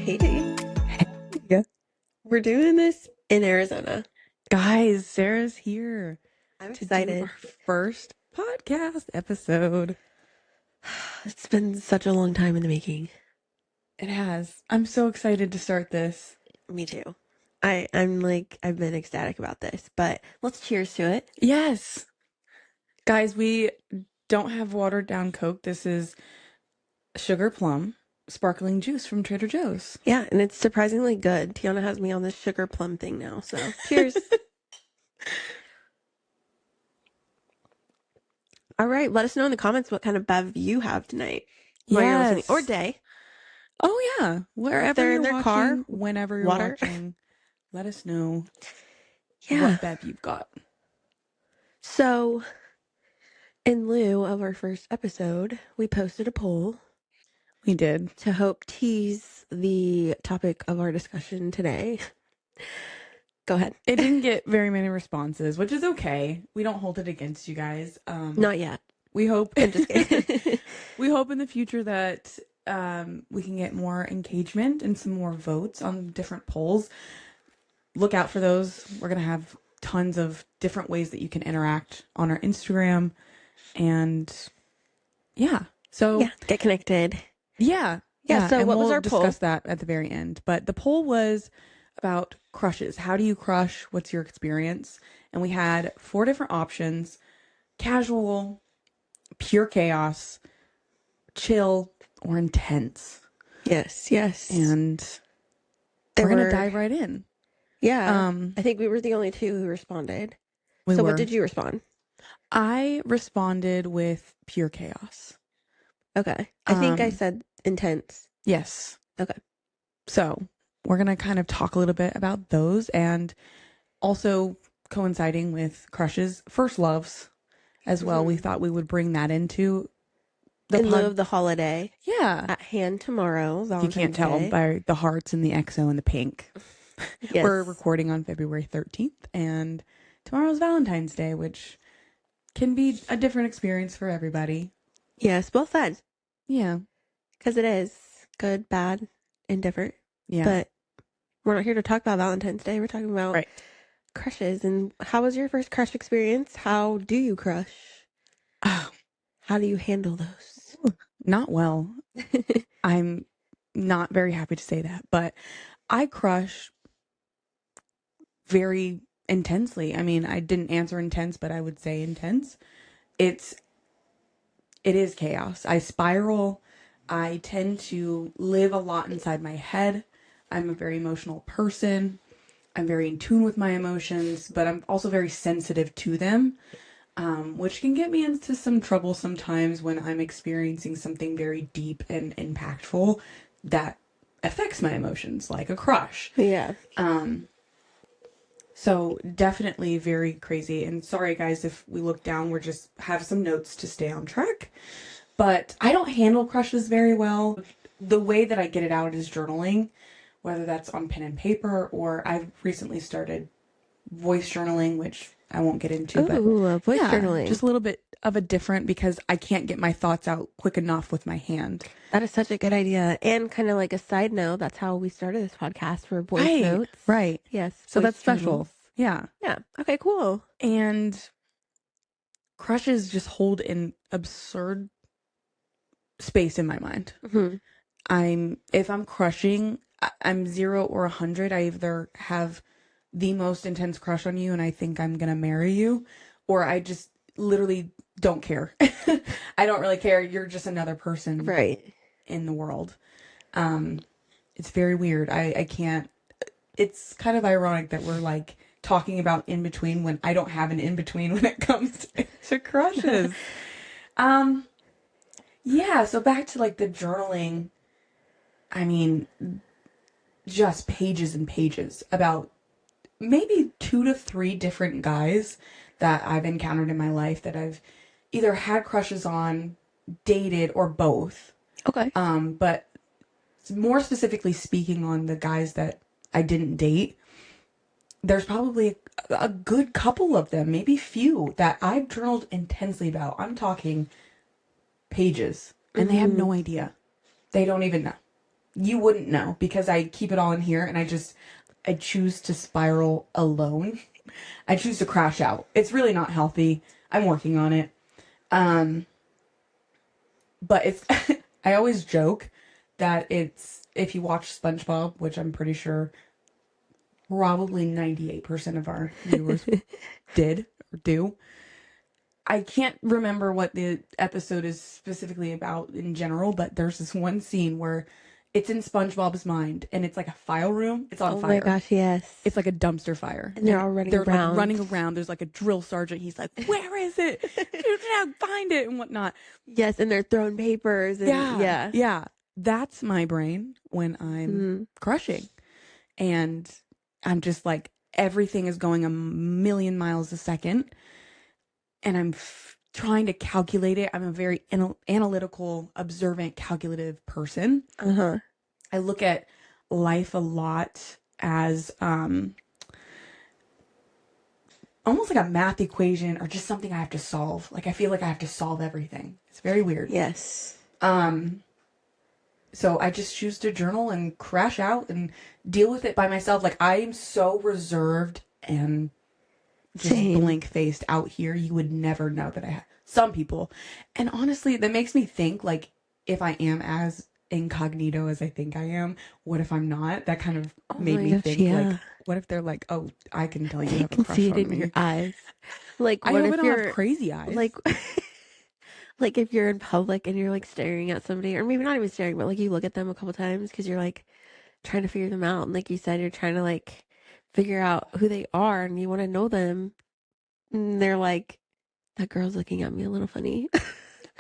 Hey, Yeah. we're doing this in Arizona. Guys, Sarah's here I'm to do excited. our first podcast episode. It's been such a long time in the making. It has. I'm so excited to start this. Me too. I've been ecstatic about this, but let's cheers to it. Yes. Guys, we don't have watered down Coke. This is sugar plum sparkling juice from Trader Joe's. Yeah, and it's surprisingly good. Tiana has me on this sugar plum thing now, so cheers. All right, let us know in the comments what kind of bev you have tonight while you're listening, or Yes. day, Oh, yeah. or if Wherever they're in you're their car, watching, whenever you're water. watching, let us know Yeah. what bev you've got. So, in lieu of our first episode, we posted a poll We did. to hope tease the topic of our discussion today. Go ahead. It didn't get very many responses, which is okay. We don't hold it against you guys. Not yet. We hope I'm just kidding. we hope in the future that we can get more engagement and some more votes on different polls. Look out for those. We're gonna have tons of different ways that you can interact on our Instagram, and yeah. So Yeah, get connected. yeah, Yeah, so and what was we'll our poll? discuss that at the very end. But the poll was about crushes. How do you crush? What's your experience? And we had 4 different options: casual, pure chaos, chill, or intense. Yes. And There we're gonna were, dive right in. yeah, I think we were the only two who responded. We So what were. did you respond? I responded with pure chaos. Okay. I think I Um, said intense. yes. Okay. So we're gonna kind of talk a little bit about those, and also coinciding with crushes, first loves as well. We thought we would bring that into the In lieu pod. of the holiday Yeah. at hand tomorrow, If you can't Valentine's tell Day. by the hearts and the XO and the pink. Yes. We're recording on February 13th, and tomorrow's Valentine's Day, which can be a different experience for everybody. Yes, well said. Yeah. Because it is good, bad, indifferent. Yeah. But we're not here to talk about Valentine's Day. We're talking about Right. crushes. And how was your first crush experience? How do you crush? Oh, How do you handle those? not well. I'm not very happy to say that, but I crush very intensely. I mean, I didn't answer intense, but I would say intense. It is chaos. I spiral. I tend to live a lot inside my head. I'm a very emotional person. I'm very in tune with my emotions, but I'm also very sensitive to them, which can get me into some trouble sometimes when I'm experiencing something very deep and impactful that affects my emotions, like a crush. Yeah. So definitely very crazy. And sorry guys if we look down, we're just have some notes to stay on track. But I don't handle crushes very well. The way that I get it out is journaling, whether that's on pen and paper, or I've recently started voice journaling, which I won't get into, but Voice yeah, journaling. just a little bit of a different, because I can't get my thoughts out quick enough with my hand. That is such a good idea. And kind of like a side note, that's how we started this podcast for voice notes. Right. Yes. So voice that's special. journals. Yeah. Yeah. Okay, cool. And crushes just hold an absurd space in my mind. If I'm crushing, I'm 0 or 100. I either have the most intense crush on you and I think I'm gonna marry you, or I just literally don't care. I don't really care. You're just another person Right. in the world. It's very weird. I can't. It's kind of ironic that we're like talking about in between when I don't have an in between when it comes to crushes. Yeah, so back to like the journaling. I mean, just pages and pages about maybe 2 to 3 different guys that I've encountered in my life that I've either had crushes on, dated, or both. Okay. But more specifically speaking on the guys that I didn't date, there's probably a good couple of them, maybe few, that I've journaled intensely about. I'm talking pages, and they have no idea. They don't even know. You wouldn't know because I keep it all in here and I choose to spiral alone. I choose to crash out. It's really not healthy. I'm working on it. Um, but it's, I always joke that it's, if you watch SpongeBob, which I'm pretty sure probably 98% of our viewers did or do. I can't remember what the episode is specifically about in general, but there's this one scene where it's in SpongeBob's mind and it's like a file room. It's on Oh my fire. gosh, yes. It's like a dumpster fire. And they're all running they're around. like running around. There's like a drill sergeant. He's like, "Where is it? Find it," and whatnot. Yes, and they're throwing papers and Yeah. That's my brain when I'm crushing. And I'm just like, everything is going a million miles a second. And I'm trying to calculate it. I'm a very analytical, observant, calculative person. Uh-huh. I look at life a lot as almost like a math equation or just something I have to solve. Like I feel like I have to solve everything. It's very weird. Yes. So I just choose to journal and crash out and deal with it by myself. Like I am so reserved and just blank faced out here. You would never know that I have some people. And honestly, that makes me think like if I am as incognito as I think I am, what if I'm not? That kind of made me think like, what if they're like, oh, I can tell you have a crush on me. Your eyes. Like I what hope if I don't you're have crazy eyes. like like if you're in public and you're like staring at somebody, or maybe not even staring, but like you look at them a couple times because you're like trying to figure them out. And like you said, you're trying to like figure out who they are and you want to know them. And they're like, that girl's looking at me a little funny.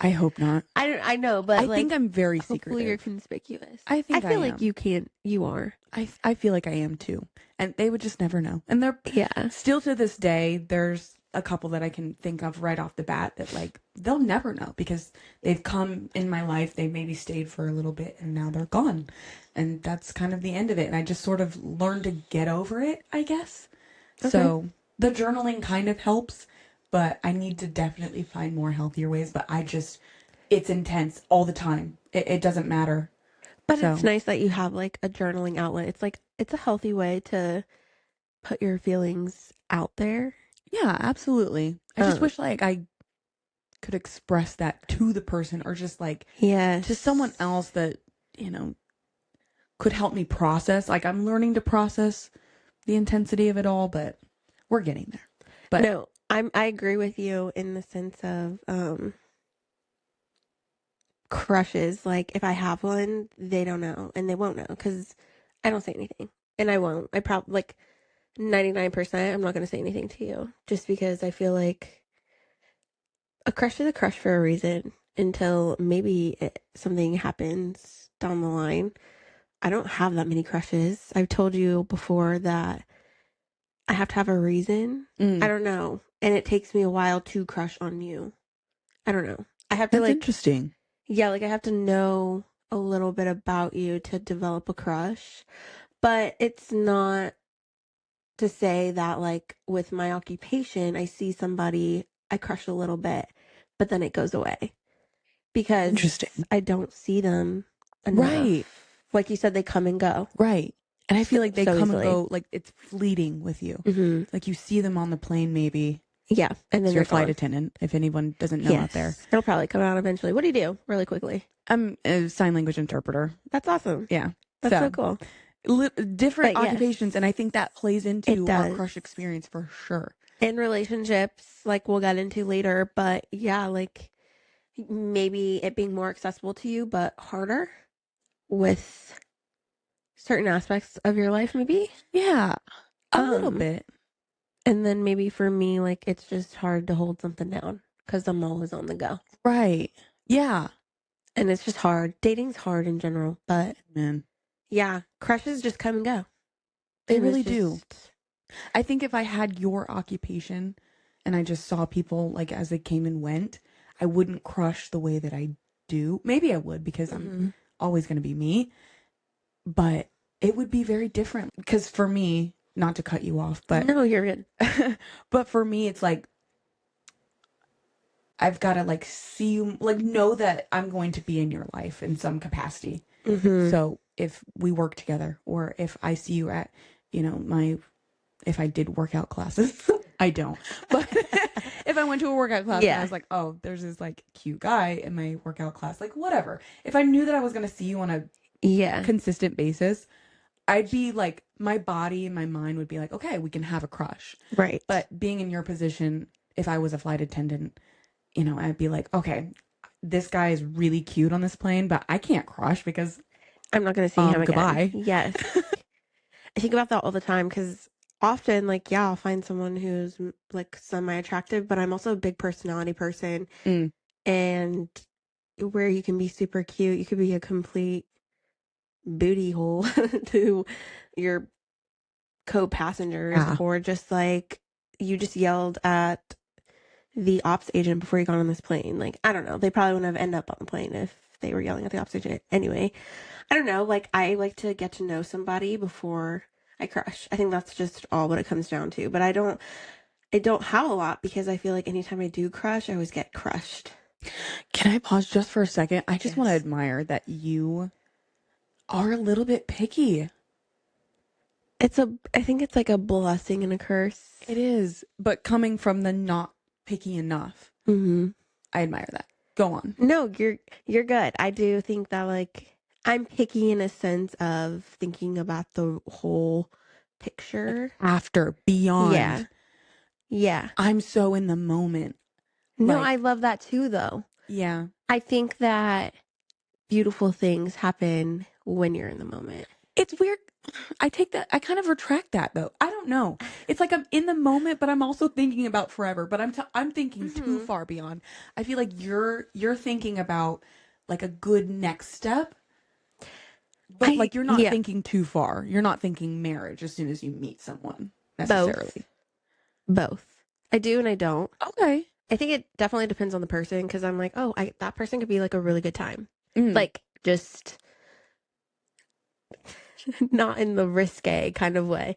I hope not. I know, but I like, think I'm very hopefully secretive. you're conspicuous. I feel like you are. I feel like I am too. And they would just never know. And they're still to this day, there's a couple that I can think of right off the bat that like they'll never know because they've come in my life, they maybe stayed for a little bit and now they're gone. And that's kind of the end of it. And I just sort of learned to get over it, I guess. Okay. So the journaling kind of helps, but I need to definitely find more healthier ways. But it's intense all the time. It doesn't matter. But it's nice that you have like a journaling outlet. It's like, it's a healthy way to put your feelings out there. Yeah, absolutely. I just wish like I could express that to the person or just like to someone else that, you know, could help me process. Like I'm learning to process the intensity of it all, but we're getting there. But no, I agree with you in the sense of crushes. Like if I have one, they don't know and they won't know because I don't say anything and I won't. I probably like 99%. I'm not going to say anything to you just because I feel like a crush is a crush for a reason until maybe something happens down the line. I don't have that many crushes. I've told you before that I have to have a reason. I don't know. And it takes me a while to crush on you. I don't know. I have to that's interesting. Yeah, like I have to know a little bit about you to develop a crush. But it's not to say that like with my occupation, I see somebody, I crush a little bit, but then it goes away. Because I don't see them enough. Right. Like you said, they come and go. Right. And I feel like they come and go, like it's fleeting with you. Mm-hmm. Like you see them on the plane, maybe. Yeah. And then your flight attendant, if anyone doesn't know out there. It'll probably come out eventually. What do you do really quickly? I'm a sign language interpreter. That's awesome. Yeah. That's so cool. Different occupations. And I think that plays into our crush experience for sure. In relationships, like we'll get into later. But yeah, like maybe it being more accessible to you, but harder with certain aspects of your life, maybe. Yeah, a little bit. And then maybe for me, like it's just hard to hold something down because I'm always on the go. Right. Yeah. And it's just hard. Dating's hard in general, but yeah, crushes just come and go. They really do. I think if I had your occupation and I just saw people like as they came and went, I wouldn't crush the way that I do. Maybe I would because I'm always going to be me, but it would be very different because for me, not to cut you off, but no, you're good. But for me, it's like I've got to like see you, like know that I'm going to be in your life in some capacity. Mm-hmm. So if we work together, or if I see you at, my, if I did workout classes. I don't. But if I went to a workout class and I Yeah. was like, oh, there's this like cute guy in my workout class, like whatever. If I knew that I was going to see you on a Yeah. consistent basis, I'd be like, my body and my mind would be like, okay, we can have a crush. Right. But being in your position, if I was a flight attendant, I'd be like, okay, this guy is really cute on this plane, but I can't crush because, I'm not going to see him again. goodbye. Yes. I think about that all the time because often, like, yeah, I'll find someone who's like semi attractive, but I'm also a big personality person. Mm, And where you can be super cute, you could be a complete booty hole to your co-passengers, yeah. or just like you just yelled at the ops agent before you got on this plane. Like, I don't know. They probably wouldn't have ended up on the plane if they were yelling at the ops agent. Anyway, I don't know. Like, I like to get to know somebody before I crush. I think that's just all what it comes down to. But I don't have a lot because I feel like anytime I do crush, I always get crushed. Can I pause just for a second? I just want to Yes. admire that you are a little bit picky. I think it's like a blessing and a curse. It is, but coming from the not picky enough, Mm-hmm. I admire that. Go on. No, you're good. I do think that like I'm picky in a sense of thinking about the whole Like picture. after, Yeah. beyond. Yeah. I'm so in the moment. No, Like, I love that too though. yeah. I think that beautiful things happen when you're in the moment. It's weird. I take that. I kind of retract that though. I don't know. It's like I'm in the moment, but I'm also thinking about forever. But I'm thinking too Hmm. far beyond. I feel like you're thinking about like a good next step, but like you're not Yeah, thinking too far. You're not thinking marriage as soon as you meet someone both. necessarily. Both. I do and I don't. Okay. I think it definitely depends on the person because I'm like, oh, that person could be like a really good time. Mm. Like just not in the risque kind of way,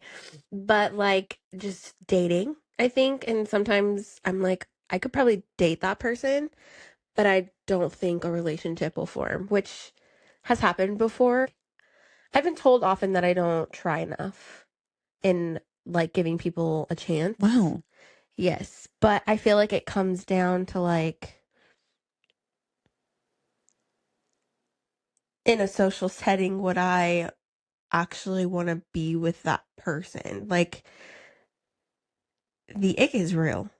but like just dating, I think. And sometimes I'm like, I could probably date that person, but I don't think a relationship will form, which has happened before. I've been told often that I don't try enough in like giving people a chance. Wow. Yes, but I feel like it comes down to like in a social setting, would I actually want to be with that person? Like the ick is real.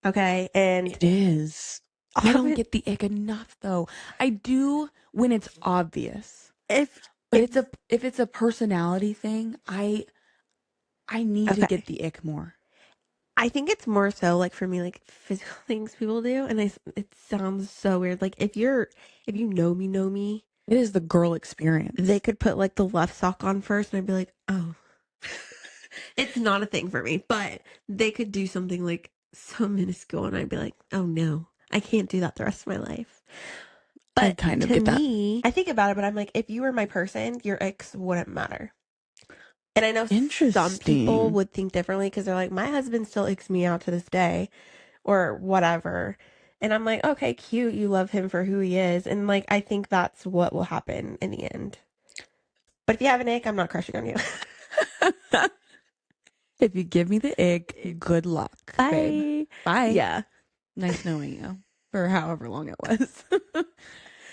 Okay. And It is. I don't often, get the ick enough though. I do when it's obvious. if, But if, if it's a personality thing, I need to okay, get the ick more. I think it's more so like for me, like physical things people do. And it sounds so weird. Like if you know me, It is the girl they experience. could put like the left sock on first and I'd be like, oh, it's not a thing for me. But they could do something like so minuscule and I'd be like, oh no, I can't do that the rest of my life. I But kind of to get that. me, I think about it, but I'm like, if you were my person, your ex wouldn't matter. And I know some people Interesting. would think differently because they're like, my husband still icks me out to this day or whatever. And I'm like, okay, cute. You love him for who he is. And like, I think that's what will happen in the end. But if you have an ick, I'm not crushing on you. If you give me the ick, good luck, babe. Bye. Bye. Yeah. Nice knowing you for however long it was.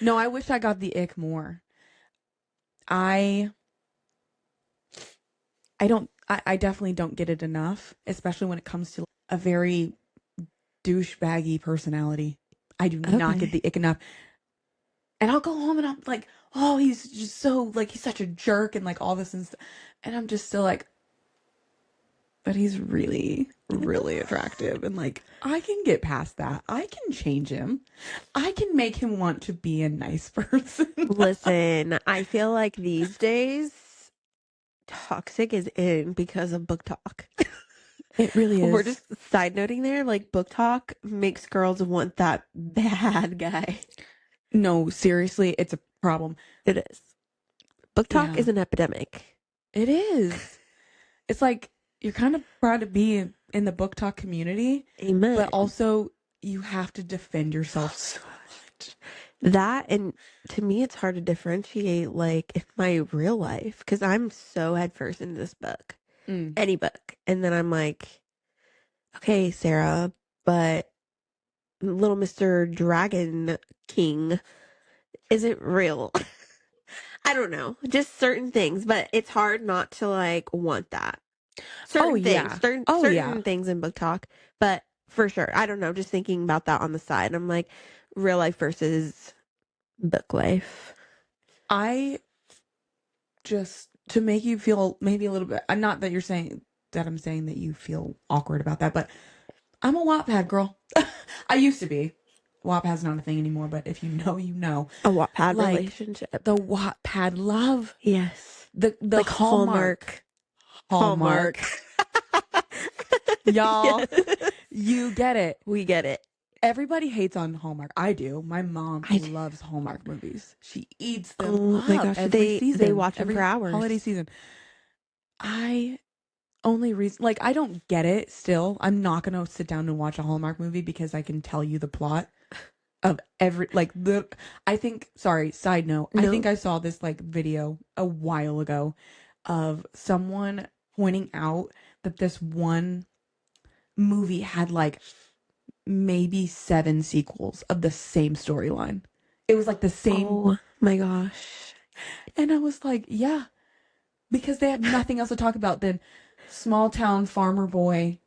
No, I wish I got the ick more. I I definitely don't get it enough, especially when it comes to a very douchebaggy personality. I do not get Okay. the ick enough. And I'll go home and I'm like, oh, he's just so like he's such a jerk and like all this and stuff. And I'm just still like, but he's really, really attractive. And like I can get past that. I can change him. I can make him want to be a nice person. Listen, I feel like these days, toxic is in because of book talk. It really We're is. just side noting there, like book talk makes girls want that bad guy. No, seriously, it's a problem. It is. Book talk Yeah, is an epidemic. it is. It's like you're kind of proud to be in the book talk community, Amen. but also you have to defend yourself so much. That, and to me, it's hard to differentiate like in my real life because I'm so headfirst into this book, Mm. any book. And then I'm like, okay, Sarah, but little Mr. Dragon King isn't real. I don't know, just certain things, but it's hard not to like want that. Oh Certain things, yeah. certain Oh yeah. certain things in book talk, but for sure, I don't know, just thinking about that on the side. I'm like real life versus book life. I just to make you feel maybe a little bit. Not that you're saying that I'm saying that you feel awkward about that, but I'm a Wattpad girl. I used to be. Wattpad's not a thing anymore, but if you know, you know. A Wattpad Like relationship. the Wattpad love, Yes. the Like Hallmark, Hallmark. y'all, Yes. you get it. We get it. Everybody hates on Hallmark. I do. My mom I do. loves Hallmark movies. She eats them Oh my up gosh, every they season, watch them for every holiday hours. season. I only reason like I don't get it still. I'm not gonna sit down and watch a Hallmark movie because I can tell you the plot of every like the I think sorry, side note, I think No. I saw this like video a while ago of someone pointing out that this one movie had like maybe 7 sequels of the same storyline. It was like the same, Oh my gosh. and I was like, yeah, because they have nothing else to talk about than small town farmer boy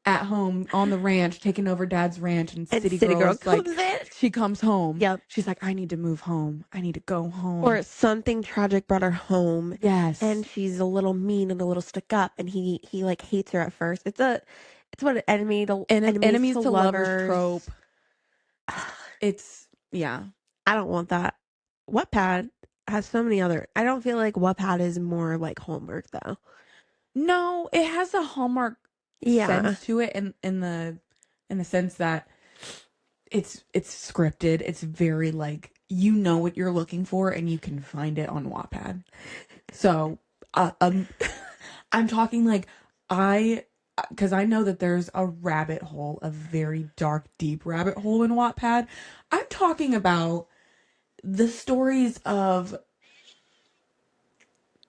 at home on the ranch taking over dad's ranch, and And city City girl Girl is like, comes in. she comes home. Yep. She's like, I need to move home. I need to go home. Or something tragic brought her home Yes. and she's a little mean and a little stuck up and he like hates her at first. It's what an And enemies enemies to to lovers lovers. trope. It's, yeah. I don't want that. Wattpad has so many other. I don't feel like Wattpad is more like Hallmark though. No, it has a Hallmark Yeah. sense to it in the sense that it's scripted. It's very like you know what you're looking for and you can find it on Wattpad. So, I'm talking like I because I know that there's a rabbit hole, a very dark, deep rabbit hole in Wattpad. I'm talking about the stories of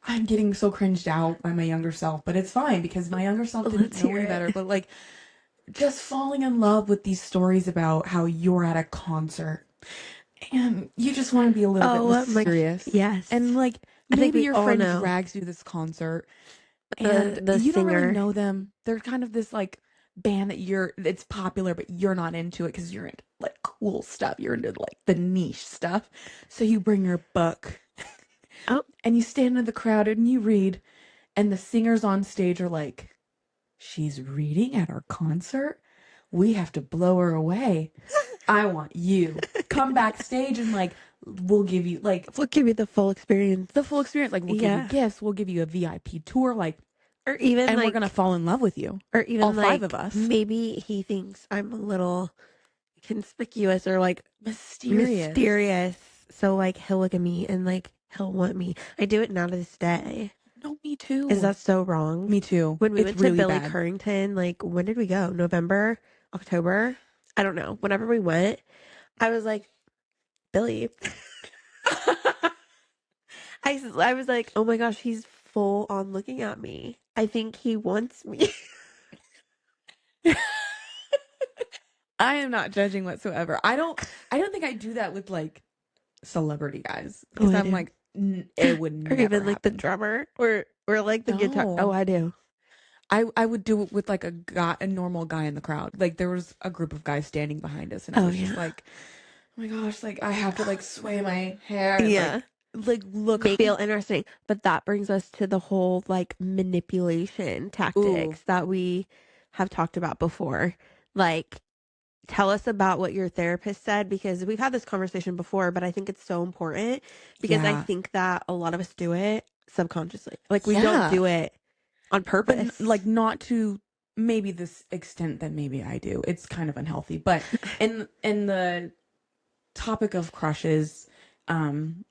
I'm getting so cringed out by my younger self, but it's fine because my younger self didn't Let's know hear any better. it. But like just falling in love with these stories about how you're at a concert and you just want to be a little bit Oh my mysterious. And yes. like I think maybe we your all friend know drags you to this concert and the you don't really singer. know them. They're kind of this like band that it's popular, but you're not into it because you're into like cool stuff. You're into like the niche stuff. So you bring your book Oh, and you stand in the crowd and you read, and the singers on stage are like, she's reading at our concert? We have to blow her away. I want you. Come backstage and like we'll give you like we'll give you the full experience. the full experience. Like we'll give you Yeah. gifts, we'll give you a VIP tour, like Or even and we're like gonna fall in love with you. or All even 5 like of us. maybe he thinks I'm a little conspicuous or like Mysterious. so like he'll look at me and like he'll want me. I do it now to this day. No, me too. Is that so wrong? Me too. When we It's went to really Billy bad. Currington, like when did we go? November, October? I don't know. Whenever we went, I was like, Billy. I was like, oh my gosh, he's full on looking at me. I think he wants me. I am not judging whatsoever. I don't think I do that with like celebrity guys Oh, because I I'm do. like it would Or never even like the happen. drummer or like the guitar. Oh, No. I do. I would do it with like a normal guy in the crowd. Like there was a group of guys standing behind us and I Oh was just yeah. like, "Oh my gosh, like I have to like sway my hair and Yeah. like look Make feel interesting. But that brings us to the whole like manipulation ooh, tactics that we have talked about before. Like tell us about what your therapist said because we've had this conversation before, but I think it's so important because I yeah. think that a lot of us do it subconsciously. Like we don't Yeah. do it on But purpose. like not to maybe this extent that maybe I do. It's kind of unhealthy. But in the topic of crushes, um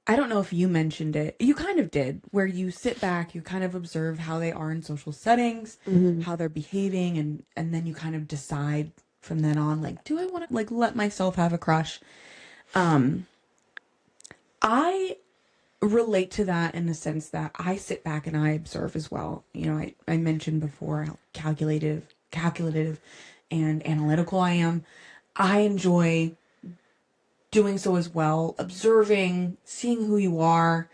I don't know if you mentioned it. You kind of did, where you sit back, you kind of observe how they are in social settings, Mhm. how they're behaving, and then you kind of decide from then on, like, do I want to like let myself have a crush? I relate to that in the sense that I sit back and I observe as well. You know, I mentioned before how calculative and analytical I am. I enjoy doing so as well, observing, seeing who you are.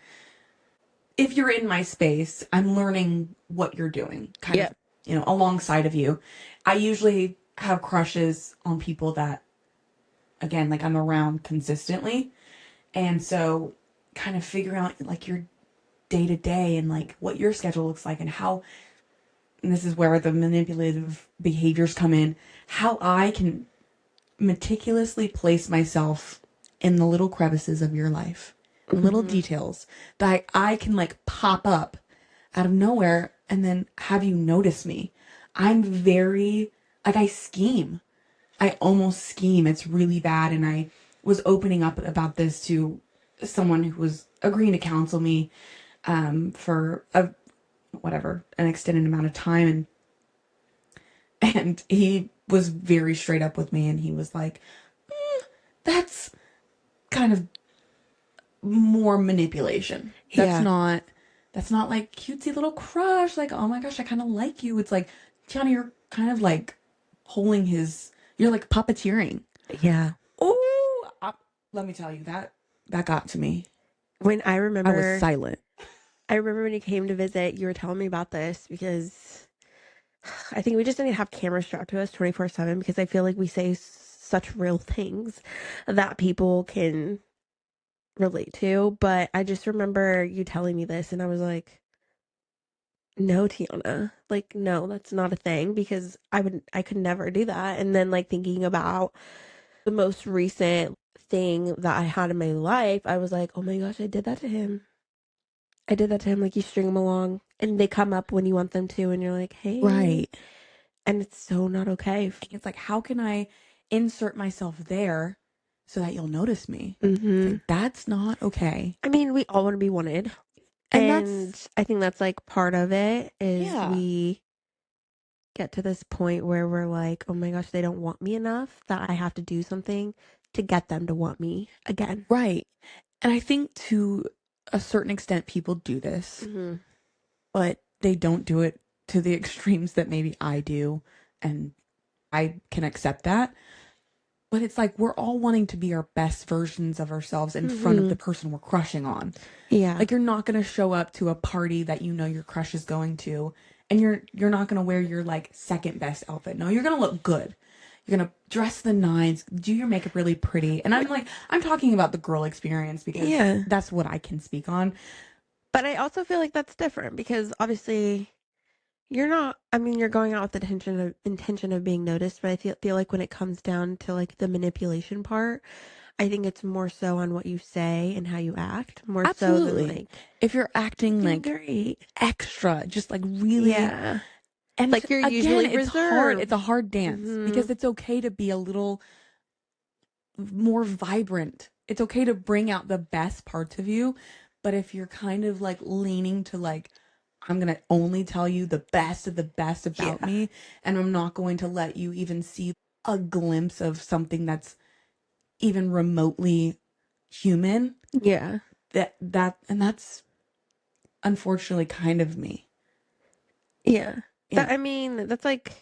If you're in my space, I'm learning what you're doing, kind Yeah. of, you know, alongside of you. I usually have crushes on people that, again, like I'm around consistently. And so kind of figuring out like your day to day and like what your schedule looks like and how, and this is where the manipulative behaviors come in, how I can meticulously place myself in the little crevices of your life, the little details that I can like pop up out of nowhere and then have you notice me. I'm very, like, I scheme. I almost scheme. It's really bad. And I was opening up about this to someone who was agreeing to counsel me for an extended amount of time. And he was very straight up with me and he was like, that's kind of more manipulation. Yeah. That's not like cutesy little crush. Like, oh my gosh, I kind of like you. It's like, Tiana, you're kind of like you're like puppeteering. Yeah. Oh, let me tell you that got to me. When I I was silent. remember when you came to visit, you were telling me about this because I think we just need to have cameras strapped to us 24/7 because I feel like we say such real things that people can relate to. But I just remember you telling me this and I was like, no, Tiana, like, no, that's not a thing because I could never do that. And then like thinking about the most recent thing that I had in my life, I was like, oh my gosh, I did that to him. I did that to him. Like, you string them along and they come up when you want them to, and you're like, hey. Right. And it's so not okay. It's like, how can I insert myself there so that you'll notice me? Mm-hmm. Like, that's not okay. I mean, we all want to be wanted. And I think that's like part of it is yeah. we get to this point where we're like, oh my gosh, they don't want me enough that I have to do something to get them to want me again. Right. And I think to a certain extent, people do this, Mm-hmm. but they don't do it to the extremes that maybe I do. And I can accept that. But it's like we're all wanting to be our best versions of ourselves in front of the person we're crushing on. Yeah. Like, you're not going to show up to a party that you know your crush is going to, and you're not going to wear your like second best outfit. No, you're going to look good. You're going to dress the nines, do your makeup really pretty. And I'm talking about the girl experience because that's what I can speak on. But I also feel like that's different because obviously you're not, I mean, you're going out with the intention of being noticed, but I feel like when it comes down to like the manipulation part, I think it's more so on what you say and how you act, more so than like if you're acting like great, extra, just like really, yeah, and like you're again, usually it's reserved. hard. It's a hard dance because it's okay to be a little more vibrant. It's okay to bring out the best parts of you, but if you're kind of like leaning to like, I'm going to only tell you the best of the best about me, and I'm not going to let you even see a glimpse of something that's even remotely human. Yeah. That's unfortunately kind of me. Yeah. I mean, that's like,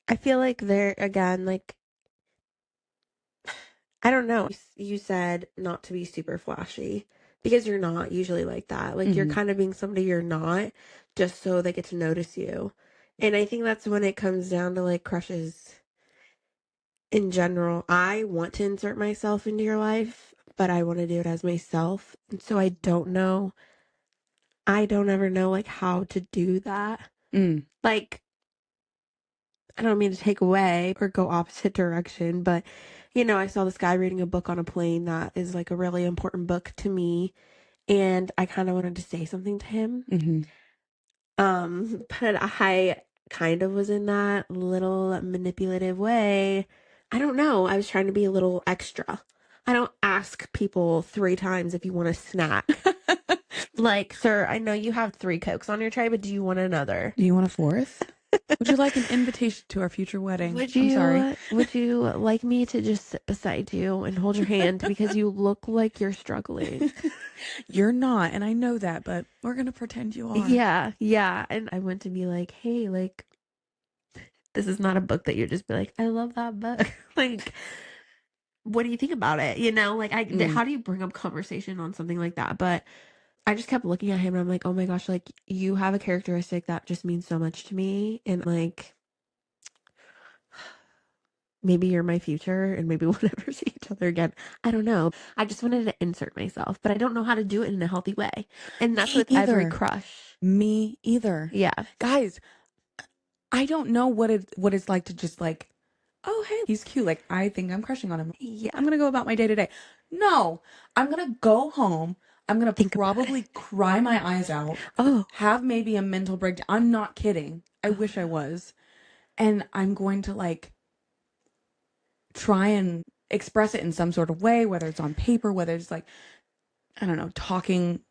I feel like there again, like, I don't know. You said not to be super flashy because you're not usually like that. Like, you're kind of being somebody you're not just so they get to notice you. And I think that's when it comes down to like crushes in general. I want to insert myself into your life, but I want to do it as myself. And so I don't know. I don't ever know like how to do that. Like, I don't mean to take away or go opposite direction, but I saw this guy reading a book on a plane that is like a really important book to me, and I kind of wanted to say something to him. But I kind of was in that little manipulative way. I don't know. I was trying to be a little extra. I don't ask people 3 times if you want a snack. Like, sir, I know you have 3 Cokes on your tray, but do you want another? Do you want a fourth? Would you like an invitation to our future wedding? Would I'm sorry. you like me to just sit beside you and hold your hand because you look like you're struggling? You're not, and I know that, but we're gonna pretend you are. Yeah, yeah. And I went to be like, hey, like, this is not a book that you just be like, I love that book. Like, what do you think about it? You know, like, Mm. how do you bring up conversation on something like that? But I just kept looking at him and I'm like, oh my gosh, like, you have a characteristic that just means so much to me. And like, maybe you're my future and maybe we'll never see each other again. I don't know. I just wanted to insert myself, but I don't know how to do it in a healthy way. And that's Me with every either. crush. Me either. Yeah. Guys, I don't know what it's like to just like, oh hey, he's cute. Like I think I'm crushing on him. Yeah. I'm gonna go about my day to day. No, I'm gonna go home. I'm gonna Think about probably it. cry my eyes out, Oh, have maybe a mental breakdown. I'm not kidding. I oh wish I no. was. And I'm going to like try and express it in some sort of way, whether it's on paper, whether it's like, I don't know, talking,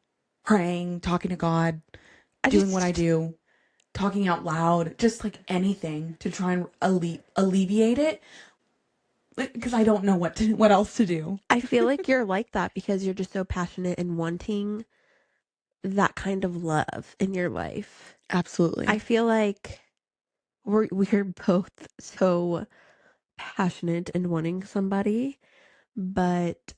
praying, talking to God, I doing what I just, do, talking out loud, just like anything to try and alleviate it because I don't know what else to do. I feel like you're like that because you're just so passionate and wanting that kind of love in your life. I Absolutely. feel like we're both so passionate in wanting somebody, but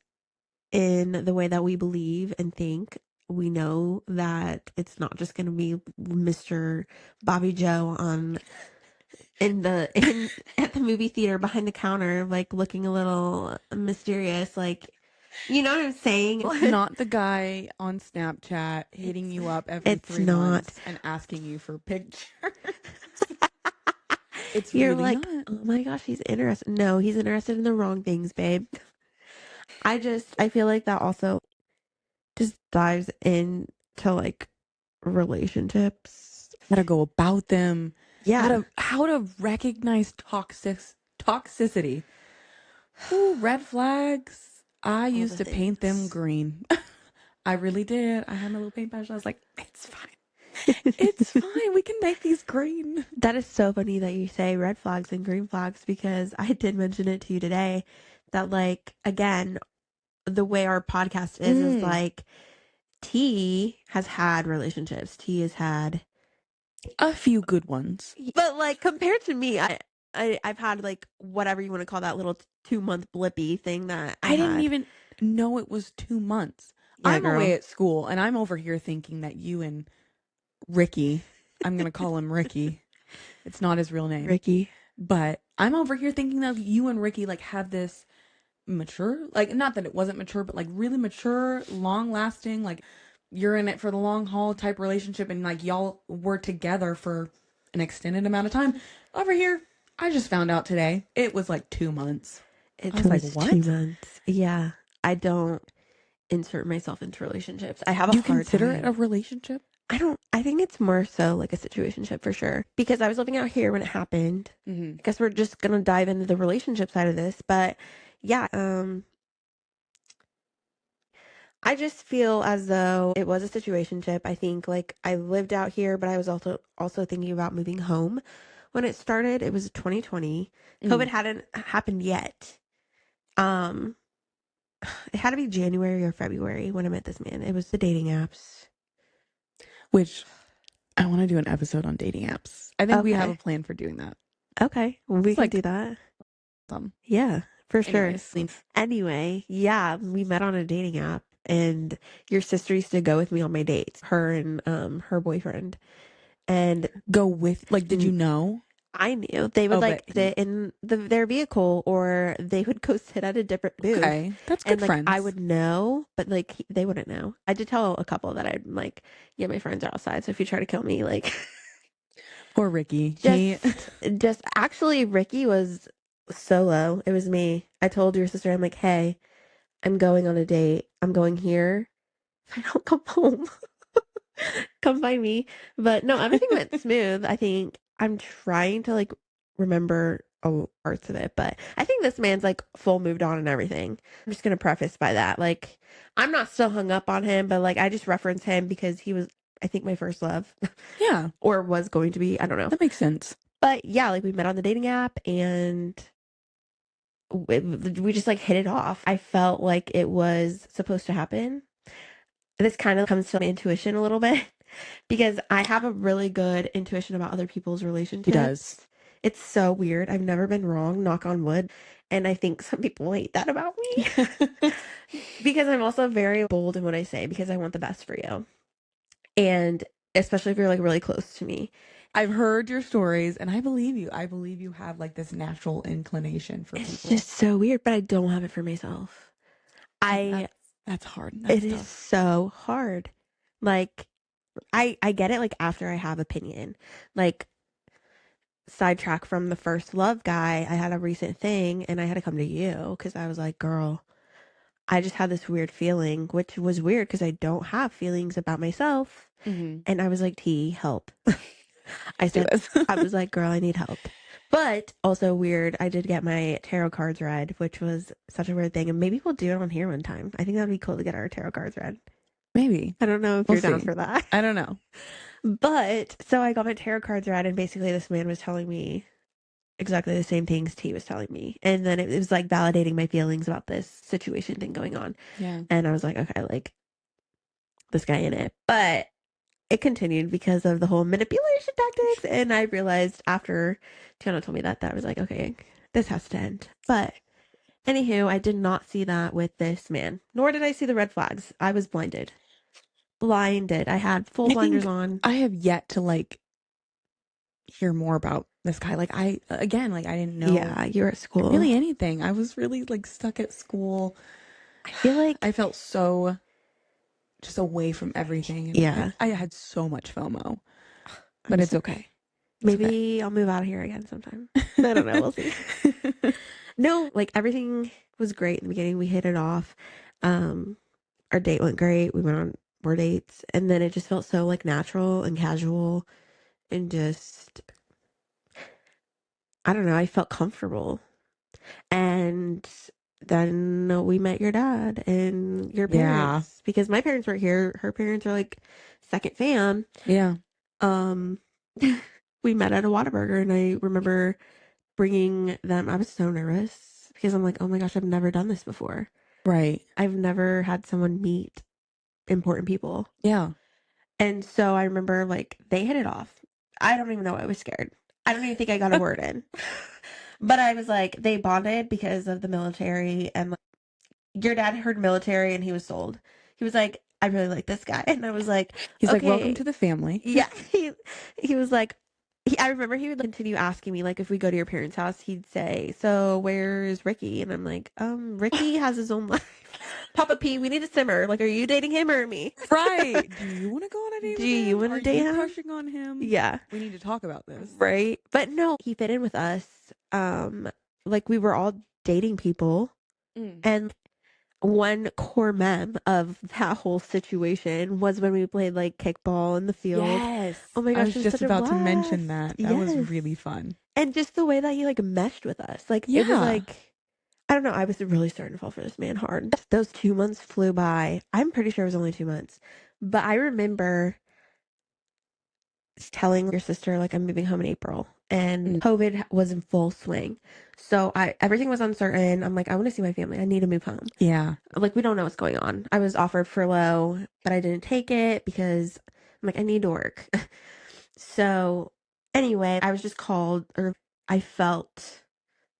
in the way that we believe and think, we know that it's not just going to be Mr. Bobby Joe on in at the movie theater behind the counter, like looking a little mysterious, like you know what I'm saying? It's not the guy on Snapchat hitting It's you up every it's 3 not. months and asking you for pictures. It's You're really like, not. oh my gosh, he's interested. No, he's interested in the wrong things, babe. I feel like that also just dives into like relationships. How to go about them, Yeah, how to recognize toxicity. Ooh, red flags. I all used the to paint them things. green. I really did. I had my little paint brush. I was like, it's fine. It's fine. We can make these green. That is so funny that you say red flags and green flags because I did mention it to you today that like again, the way our podcast is Mm, like T has had relationships. T has had a few good ones. but like compared to me, I've had like whatever you want to call that little 2 month blippy thing that I I didn't had. even know it was 2 months. Yeah, I'm away girl. at school and I'm over here thinking that you and Ricky, I'm going to call him Ricky. It's not his real name. Ricky. But I'm over here thinking that you and Ricky like have this mature, like not that it wasn't mature, but like really mature, long lasting, like you're in it for the long haul type relationship and like y'all were together for an extended amount of time. Over here, I just found out today it was like 2 months. I It was like, was two what? months. Yeah. I don't insert myself into relationships. I have a Do you hard consider it a time. relationship? I think it's more so like a situationship for sure. Because I was living out here when it happened. Mm-hmm. I guess we're just gonna dive into the relationship side of this. But yeah, I just feel as though it was a situationship. I think like I lived out here, but I was also thinking about moving home when it started. It was 2020. COVID Mm. hadn't happened yet. Um, it had to be January or February when I met this man. It was the dating apps. Which I want to do an episode on dating apps. I think we have a Okay. plan for doing that. Okay. We It's can do like that. some. Yeah, for sure. Anyways, Anyway, yeah, we met on a dating app and your sister used to go with me on my dates, her and her boyfriend. And go with like, did you know? I knew they would Oh, like but sit in their vehicle or they would go sit at a different booth. okay, that's And good like I friends. would know, but like they wouldn't know. I did tell a couple that I'm like, yeah, my friends are outside. So if you try to kill me, like Poor Ricky. He just actually Ricky was solo. It was me. I told your sister, I'm like, hey, I'm going on a date. I'm going here. If I don't come home, come find me. But no, everything went smooth. I think I'm trying to like remember all parts of it, but I think this man's like full moved on and everything. I'm just gonna preface by that. Like, I'm not still hung up on him, but like I just reference him because he was, I think, my first love yeah, or was going to be. I don't know. that makes sense. But yeah, like we met on the dating app and we just like hit it off. I felt like it was supposed to happen. This kind of comes to my intuition a little bit because I have a really good intuition about other people's He does. relationships. It's so weird. I've never been wrong, knock on wood. And I think some people hate that about me because I'm also very bold in what I say because I want the best for you. And especially if you're like really close to me. I've heard your stories and I believe you. I believe you have like this natural inclination for It's people. just so weird, but I don't have it for myself. And I that's hard. It That's is tough. so hard. Like I get it like after I have opinion. Like sidetrack from the first love guy, I had a recent thing and I had to come to you because I was like, girl, I just had this weird feeling, which was weird because I don't have feelings about myself. Mm-hmm. And I was like, T, help. I Do said, this. I was like, girl, I need help. But also weird, I did get my tarot cards read, which was such a weird thing. And maybe we'll do it on here one time. I think that'd be cool to get our tarot cards read. Maybe. I don't know if We'll you're down see. for that. I don't know. But so I got my tarot cards read, and basically this man was telling me exactly the same things T was telling me. And then it was like validating my feelings about this situation thing going on. Yeah. And I was like, okay, like this guy in it. But it continued because of the whole manipulation tactics. And I realized after Tiana told me that I was like, okay, this has to end. But anywho, I did not see that with this man, nor did I see the red flags. I was blinded. Blinded. I had full I blinders think on. I have yet to like hear more about this guy. Like I again, like I didn't know Yeah, you're at school. really anything. I was really like stuck at school. I feel like, I felt so just away from everything and yeah, I had so much FOMO. But I'm it's sorry. okay. It's okay. Maybe I'll move out of here again sometime. I don't know. We'll see. No, like everything was great in the beginning. We hit it off. Um, our date went great. We went on more dates, and then it just felt so like natural and casual, and just I don't know. I felt comfortable, and then we met your dad and your Yeah. parents because my parents weren't here. Her parents are like second fam. Yeah. Um, we met at a Whataburger, and I remember bringing them. I was so nervous because I'm like, oh my gosh, I've never done this before. Right. I've never had someone meet important people. Yeah. And so I remember like they hit it off. I don't even know. I was scared. I don't even think I got a word in. But I was like, they bonded because of the military. And like, your dad heard military and he was sold. He was like, I really like this guy. And I was like, He's like, welcome okay. to the family. Yeah. He was like, I remember he would continue asking me, like, if we go to your parents' house, he'd say, so where's Ricky? And I'm like, Ricky has his own life. Papa P, we need to simmer. Like, are you dating him or me? Right. Do you want to go on a date Do with you him? want Are to date you him? crushing on him? Yeah. We need to talk about this. Right. But no, he fit in with us. Like we were all dating people. Mm. And one core mem of that whole situation was when we played like kickball in the field. Yes. Oh my I gosh, was it was just such a about to blast. mention that. That was Yes. really fun. And just the way that he like meshed with us. Like it was Yeah. like I don't know, I was really starting to fall for this man hard. Those 2 months flew by. I'm pretty sure it was only 2 months. But I remember telling your sister like I'm moving home in April and Mm. COVID was in full swing. So everything was uncertain. I'm like, I want to see my family. I need to move home. Yeah. Like we don't know what's going on. I was offered furlough, but I didn't take it because I'm like, I need to work. So anyway, I was just called or I felt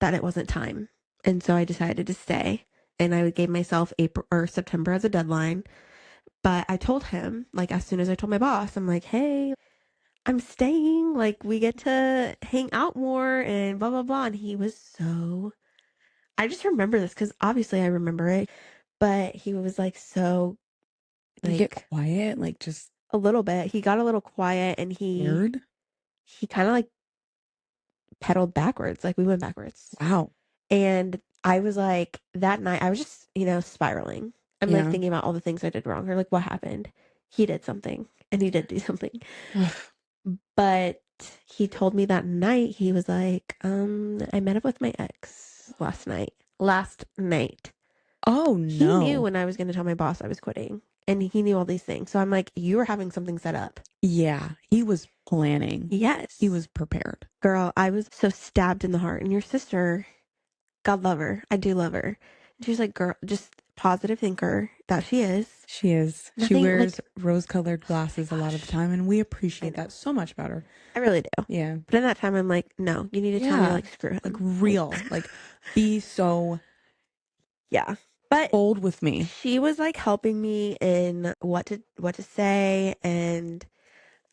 that it wasn't time. And so I decided to stay. And I gave myself April or September as a deadline. But I told him, like as soon as I told my boss, I'm like, hey, I'm staying. Like we get to hang out more and blah blah blah. And he was so I just remember this because obviously I remember it, but he was like so You get like quiet, like just a little bit. He got a little quiet and scared. he kind of like pedaled backwards. Like we went backwards. Wow. And I was like that night I was just, spiraling. I'm like Yeah. thinking about all the things I did wrong or like what happened. He did something and he did do something. But he told me that night, he was like, I met up with my ex last night. Last night. Oh He knew no. when I was going to tell my boss I was quitting, and he knew all these things. So I'm like, you were having something set up. Yeah, he was planning. He Yes. was prepared. Girl, I was so stabbed in the heart. And your sister, God love her. I do love her. And she's like, girl, just positive thinker that she is. She is. She Nothing like, wears rose-colored oh my glasses a lot of the gosh. time, and we I appreciate know. that so much about her. I really do. Yeah. But in that time, I'm like, no, you need to tell me, Yeah. like, screw Like him. Like, real. Like be so yeah. But bold with me. she was like helping me in what to say, and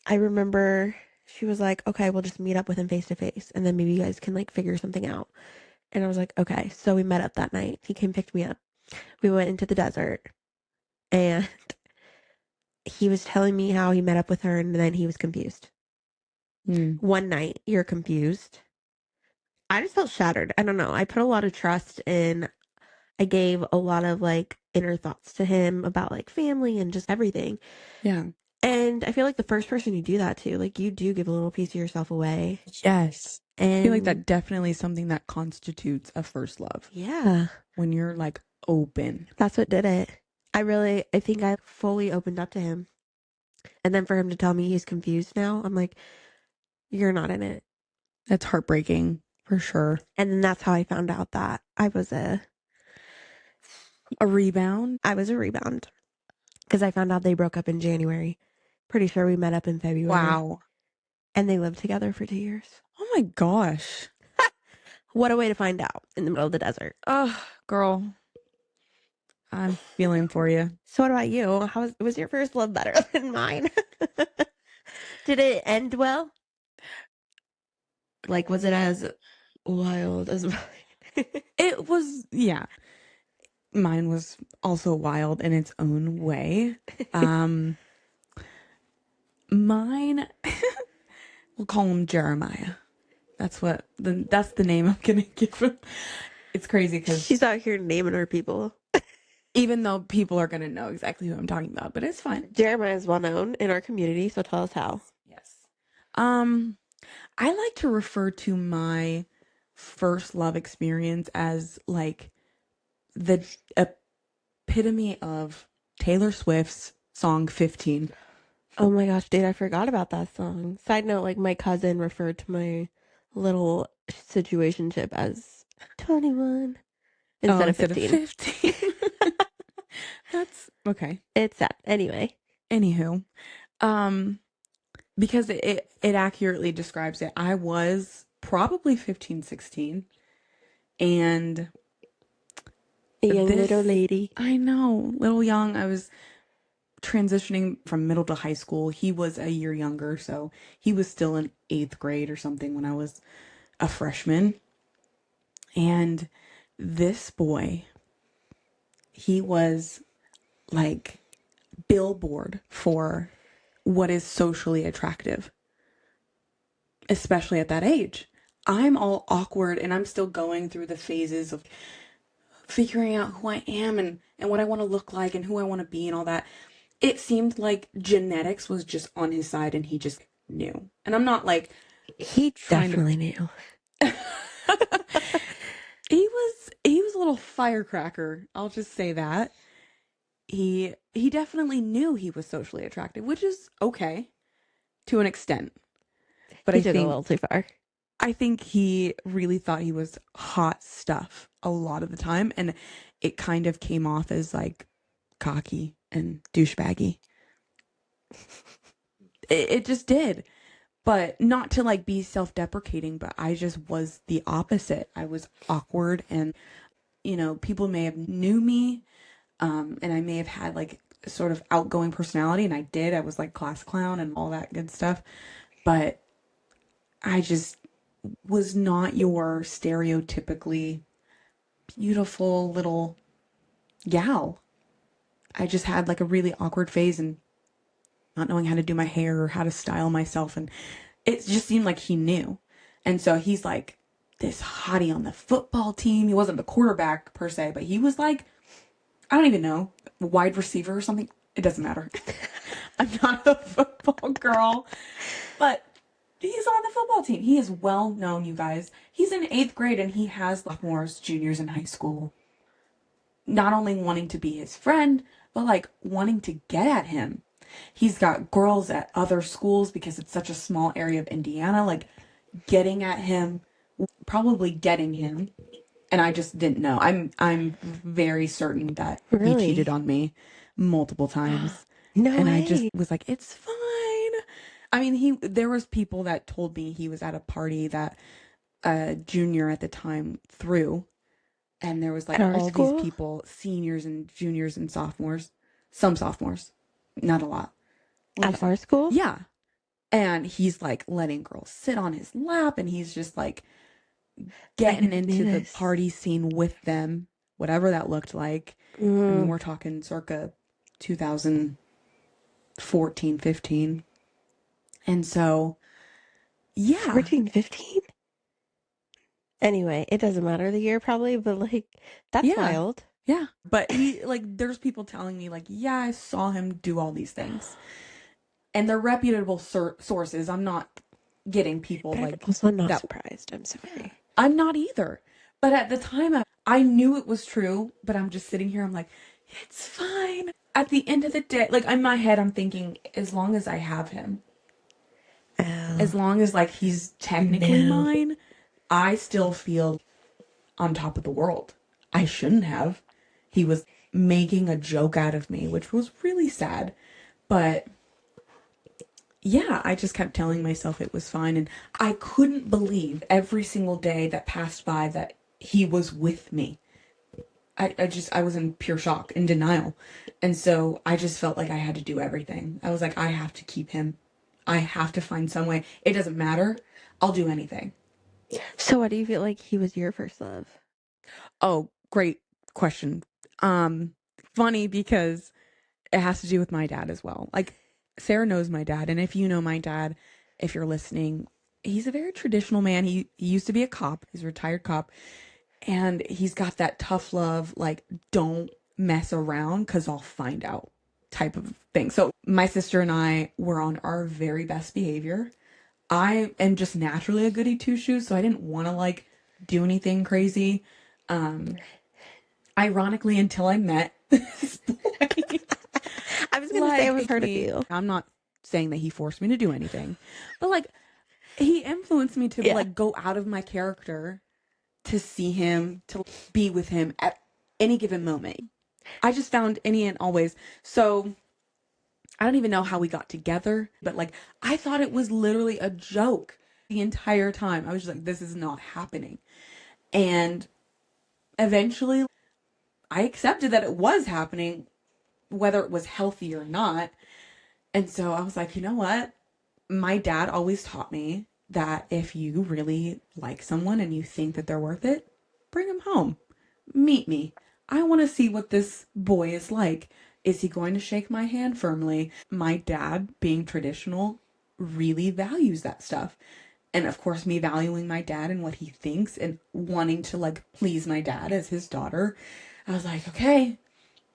I remember she was like, okay, we'll just meet up with him face to face, and then maybe you guys can like figure something out. And I was like, okay. So we met up that night. He came picked me up. We went into the desert, and he was telling me how he met up with her, and then he was confused. Mm. One night, you're confused. I just felt shattered. I don't know. I put a lot of trust in. I gave a lot of like inner thoughts to him about like family and just everything. Yeah. And I feel like the first person you do that to, like you do give a little piece of yourself away. Yes. I feel like And that definitely is something that constitutes a first love. yeah, When you're like open. that's what did it. I think I fully opened up to him. And then for him to tell me he's confused now, I'm like, you're not in it. That's heartbreaking for sure. And then that's how I found out that A rebound. I was a rebound because I found out they broke up in January. Pretty sure we met up in February. Wow. And they lived together for 2 years. Oh my gosh. What a way to find out in the middle of the desert. Oh, girl. I'm feeling for you. So what about you? Was your first love better than mine? Did it end well? Like, was it as wild as mine? It was, yeah. Mine was also wild in its own way. Mine, we'll call him Jeremiah. That's the name I'm gonna give him. It's crazy because She's out here naming her people. even though people are gonna know exactly who I'm talking about, but it's fine. Jeremiah is well known in our community, so tell us how. Yes. Um, I like to refer to my first love experience as like the epitome of Taylor Swift's song 15. Oh my gosh, dude, I forgot about that song. Side note, like my cousin referred to my little situationship as 21 Oh, instead of instead of 15. 15. That's okay. It's sad. Anyway. Anywho, um, because it accurately describes it. I was probably 15, 16, and A young this, little lady. I know, little young. I was transitioning from middle to high school. He was a year younger, so he was still in 8th grade or something when I was a freshman. And this boy, he was like billboard for what is socially attractive, especially at that age. I'm all awkward and I'm still going through the phases of figuring out who I am and what I want to look like and who I want to be and all that. It seemed like genetics was just on his side and he just knew. And I'm not like He trying definitely knew. he was a little firecracker. I'll just say that. He definitely knew he was socially attractive, which is okay to an extent. But He took it a little too far. I think he really thought he was hot stuff a lot of the time, and it kind of came off as like cocky and douchebaggy. It just did. But not to like be self-deprecating, but I just was the opposite. I was awkward and people may have knew me, and I may have had like a sort of outgoing personality, and I did. I was like class clown and all that good stuff. But I just was not your stereotypically beautiful little gal. I just had like a really awkward phase and not knowing how to do my hair or how to style myself. And it just seemed like he knew. And so he's like this hottie on the football team. He wasn't the quarterback per se, but he was like, I don't even know, wide receiver or something. It doesn't matter. I'm not a football girl, but he's on the football team. He is well known, you guys. He's in 8th grade and he has sophomores, juniors in high school. not only wanting to be his friend, but like wanting to get at him. He's got girls at other schools because it's such a small area of Indiana, like getting at him, probably getting him. And I just didn't know. I'm very certain that he cheated Really? on me multiple times. No And I just way. was like, it's fine. I mean, there was people that told me he was at a party that a junior at the time threw, and there was At like our all these school? people, seniors and juniors and sophomores, some sophomores, not a lot. What'd you At say? our school? Yeah. And he's like letting girls sit on his lap, and he's just like I getting never into knew the this. party scene with them, whatever that looked like. I mean, Mm, we're talking circa 2014, 15. And so, yeah, 14, 15? Anyway, it doesn't matter the year probably, but like, that's yeah, wild. yeah. But there's people telling me, like, yeah, I saw him do all these things. And they're reputable sources. I'm not getting people But I'm like also not that. surprised. I'm Yeah, sorry. I'm not either. But at the time, I knew it was true, but I'm just sitting here, I'm like, it's fine. At the end of the day, like in my head, I'm thinking, as long as I have him, Oh, as long as like he's technically no. mine, I still feel on top of the world. I shouldn't have. He was making a joke out of me, which was really sad. But yeah, I just kept telling myself it was fine. And I couldn't believe every single day that passed by that he was with me. I was in pure shock and denial. And so I just felt like I had to do everything. I was like, I have to keep him. I have to find some way. It doesn't matter. I'll do anything. So, why do you feel like he was your first love? Oh, great question. Um, Funny because it has to do with my dad as well. Like Sarah knows my dad, and if you know my dad, if you're listening, he's a very traditional man. He used to be a cop. He's a retired cop, and he's got that tough love, like don't mess around because I'll find out type of thing. So my sister and I were on our very best behavior. I am just naturally a goody two shoes, so I didn't want to like do anything crazy. Um, Ironically, until I met this boy, I was gonna say I was like heard of me, you. I'm not saying that he forced me to do anything, but like he influenced me to Yeah. like go out of my character to see him, to be with him at any given moment. I just found any and always. So I don't even know how we got together, but like I thought it was literally a joke the entire time. I was just like, this is not happening. And eventually I accepted that it was happening, whether it was healthy or not. And so I was like, you know what? My dad always taught me that if you really like someone and you think that they're worth it, bring them home. Meet me. I want to see what this boy is like. Is he going to shake my hand firmly? My dad, being traditional, really values that stuff. And of course, me valuing my dad and what he thinks and wanting to like please my dad as his daughter, I was like, okay,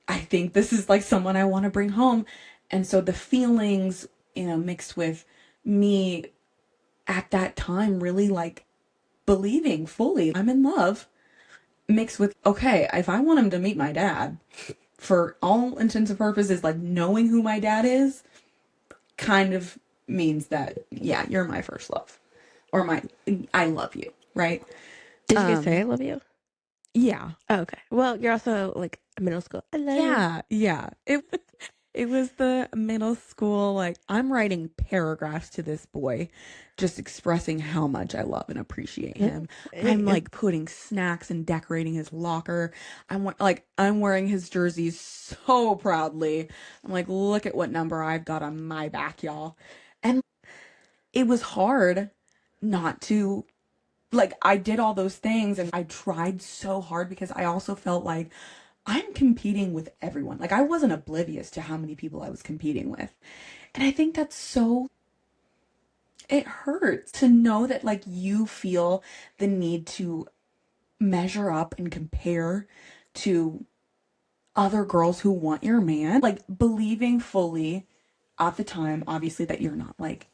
I think this is like someone I want to bring home. And so the feelings, mixed with me at that time really like believing fully I'm in love, mixed with, okay, if I want him to meet my dad, for all intents and purposes, like knowing who my dad is kind of means that, yeah, you're my first love. Or I love you, right? Did you guys say Um, I love you? yeah. Oh, okay. Well, you're also like middle school. I love you. Yeah, yeah. It was the middle school, like I'm writing paragraphs to this boy, just expressing how much I love and appreciate him. I'm like putting snacks and decorating his locker. I'm wearing his jersey so proudly. I'm like, look at what number I've got on my back, y'all. And it was hard not to like I did all those things and I tried so hard because I also felt like I'm competing with everyone. Like I wasn't oblivious to how many people I was competing with. And I think that's so it hurts to know that like you feel the need to measure up and compare to other girls who want your man, like believing fully at the time obviously that you're not like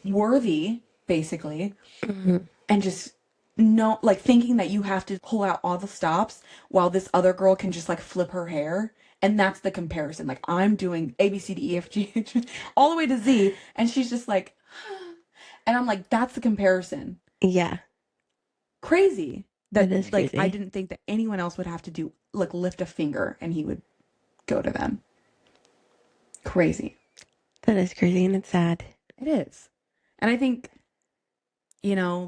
worthy basically Mhm. and just no, like thinking that you have to pull out all the stops while this other girl can just like flip her hair. And that's the comparison. Like I'm doing A, B, C, D, E, F, G, H, all the way to Z. And she's just like, and I'm like, that's the comparison. Yeah, Crazy that that is like I crazy. didn't think that anyone else would have to do like lift a finger and he would go to them. Crazy. That is crazy and it's sad. It is. And I think,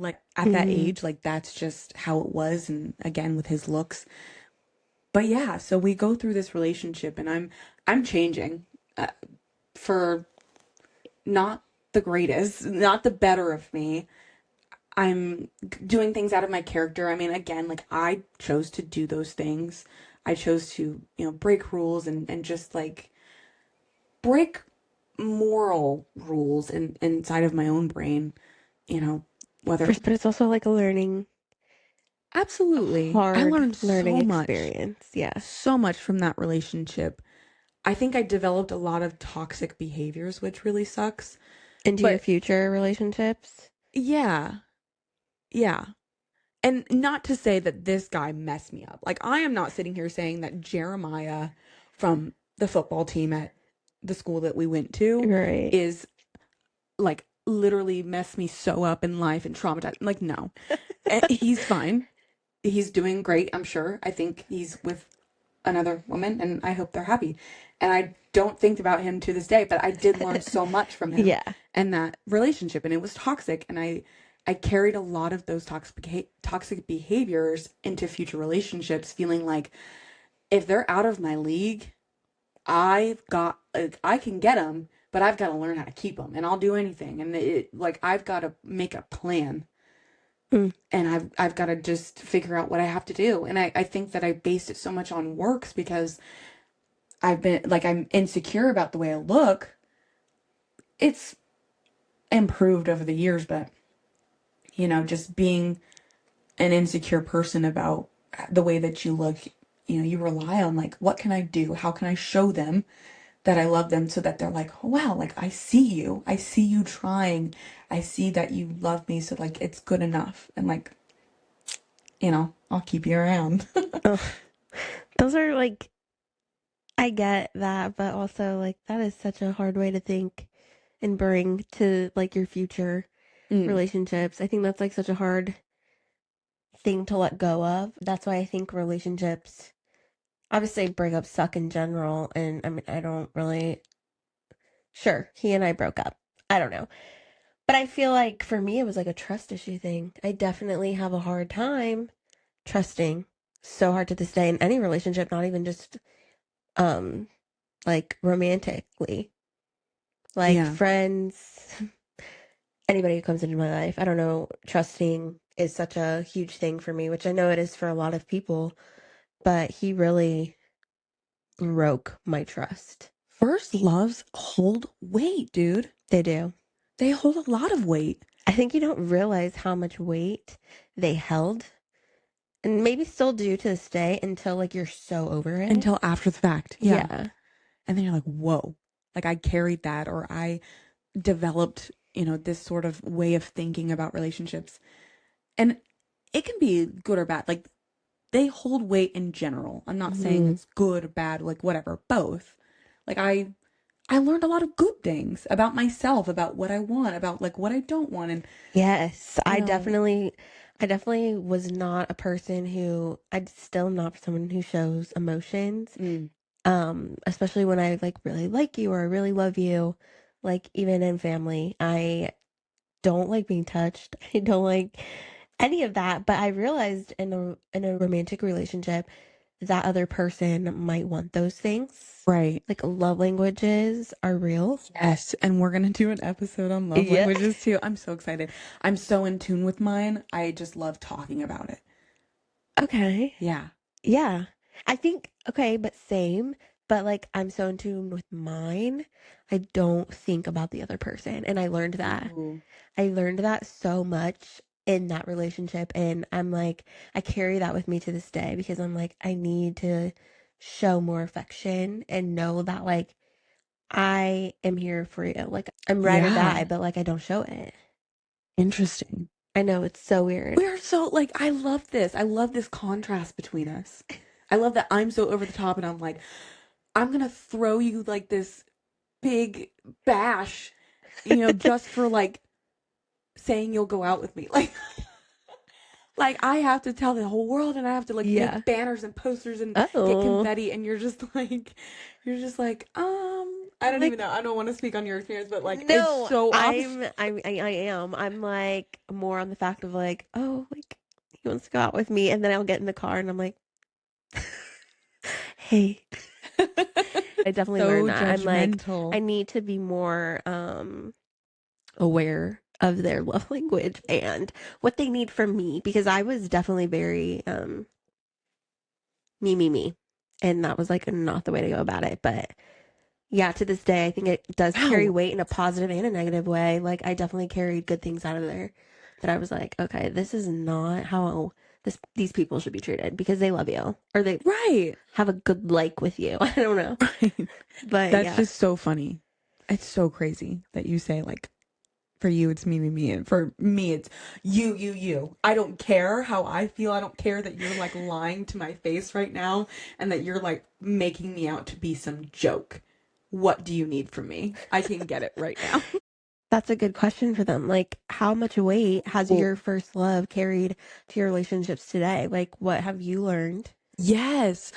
like at that Hmm. age, like that's just how it was. And again, with his looks. But yeah, so we go through this relationship and I'm changing uh, for not the greatest, not the better of me. I'm doing things out of my character. I mean, again, like I chose to do those things. I chose to, break rules and just like break moral rules inside of my own brain, you know, whether But it's also like a learning, absolutely. I hard learned learning experience. Yeah. so much from that relationship. I think I developed a lot of toxic behaviors, which really sucks. Into your But future relationships. yeah, yeah. And not to say that this guy messed me up. Like, I am not sitting here saying that Jeremiah from the football team at the school that we went to Right. is like literally messed me so up in life and traumatized. Like, no, he's fine. He's doing great, I'm sure. I think he's with another woman and I hope they're happy. And I don't think about him to this day, but I did learn so much from him Yeah. and that relationship and it was toxic and I carried a lot of those toxic behaviors into future relationships feeling like if they're out of my league, I've got like, I can get them, but I've got to learn how to keep them and I'll do anything and like I've got to make a plan Mm. and I've got to just figure out what I have to do. And I think that I based it so much on works because I've been like I'm insecure about the way I look. It's improved over the years, but just being an insecure person about the way that you look, you rely on like what can I do? How can I show them that I love them so that they're like, oh, wow, like I see you. I see you trying. I see that you love me, so like it's good enough. And like, I'll keep you around. Ugh. Those are like, I get that, but also like that is such a hard way to think and bring to like your future Mm, relationships. I think that's like such a hard thing to let go of. That's why I think relationships, obviously breakups suck in general. And I mean, I don't really, sure, he and I broke up. I don't know. But I feel like for me, it was like a trust issue thing. I definitely have a hard time trusting, so hard to this day in any relationship, not even just um like romantically. Like yeah. friends, anybody who comes into my life. I don't know, trusting is such a huge thing for me, which I know it is for a lot of people, but he really broke my trust. First loves hold weight, dude. They do. They hold a lot of weight I think you don't realize how much weight they held and maybe still do to this day until like you're so over it. until after the fact. Yeah. Yeah. And then you're like, whoa, like I carried that or I developed, this sort of way of thinking about relationships. And it can be good or bad. Like they hold weight in general. I'm not saying Hmm. it's good or bad, like whatever, both. Like I learned a lot of good things about myself, about what I want, about like what I don't want. And, Yes, you know, I definitely was not a person who, I still am not someone who shows emotions. mm, Especially when I like really like you or I really love you, like even in family, I don't like being touched. I don't like any of that. But I realized in a romantic relationship, that other person might want those things. right. Like love languages are real. Yes, and we're gonna do an episode on love Yeah. languages too. I'm so excited. I'm so in tune with mine. I just love talking about it. Okay. Yeah. Yeah. I think, okay, but same. But like, I'm so in tune with mine. I don't think about the other person. And I learned that. Ooh. I learned that so much in that relationship. And I'm like, I carry that with me to this day because I'm like, I need to show more affection and know that like I am here for you. Like, I'm ride or die, Yeah. but like, I don't show it. Interesting. I know, it's so weird. We are so like, I love this. I love this contrast between us. I love that I'm so over the top and I'm like, I'm gonna throw you like this big bash, just for like saying you'll go out with me. Like I have to tell the whole world and I have to like Yeah. make banners and posters and get Oh. confetti and you're just like, I don't even Like, know. I don't want to speak on your experience, but like it's no, so opposite. I am. I'm like more on the fact of like, oh, like he wants to go out with me, and then I'll get in the car and I'm like, hey. I definitely So learned that. I'm like, I judgmental. need to be more aware of their love language and what they need from me, because I was definitely very me. And that was like not the way to go about it. But yeah, to this day, I think it does carry Wow. weight in a positive and a negative way. Like I definitely carried good things out of there that I was like, okay, this is not how these people should be treated because they love you or they Right. have a good like with you. I don't know. Right. But That's yeah. just so funny. It's so crazy that you say like for you it's me, and for me it's you. I don't care how I feel. I don't care that you're like lying to my face right now and that you're like making me out to be some joke. What do you need from me? I can get it right now. That's a good question for them. Like, how much weight has Well, your first love carried to your relationships today? Like, what have you learned? yes.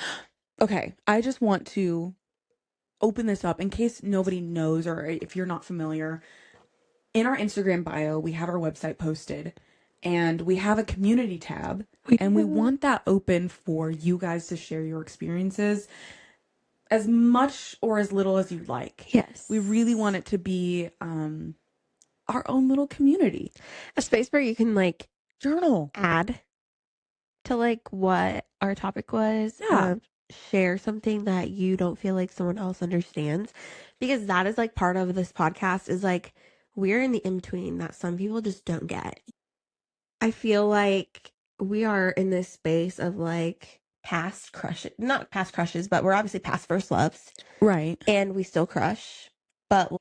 Okay, I just want to open this up in case nobody knows or if you're not familiar. In our Instagram bio, we have our website posted and we have a community tab and we want that open for you guys to share your experiences as much or as little as you'd like. Yes. We really want it to be our own little community. A space where you can like Journal. add to like what our topic was, Yeah. share something that you don't feel like someone else understands, because that is like part of this podcast is like we're in the in between that some people just don't get. I feel like we are in this space of like past crushes, not past crushes, but we're obviously past first loves Right. and we still crush, but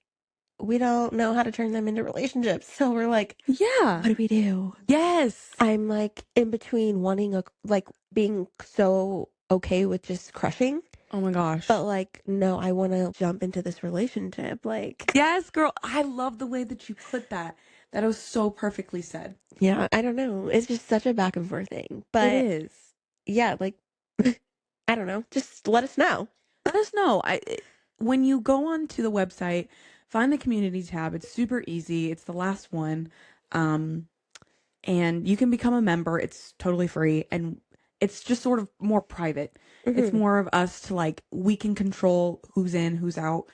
we don't know how to turn them into relationships. So we're like, Yeah. what do we do? Yes. I'm like in between wanting like being so okay with just crushing, Oh my gosh. but like, no, I want to jump into this relationship. Like, Yes, girl. I love the way that you put that. That was so perfectly said. yeah, I don't know. It's just such a back and forth thing. It But is. yeah, like, I don't know. Just let us know. Let us know. When you go onto the website, find the community tab. It's super easy. It's the last one. Um, and you can become a member. It's totally free and it's just sort of more private. It's Hmm. more of us to like we can control who's in, who's out.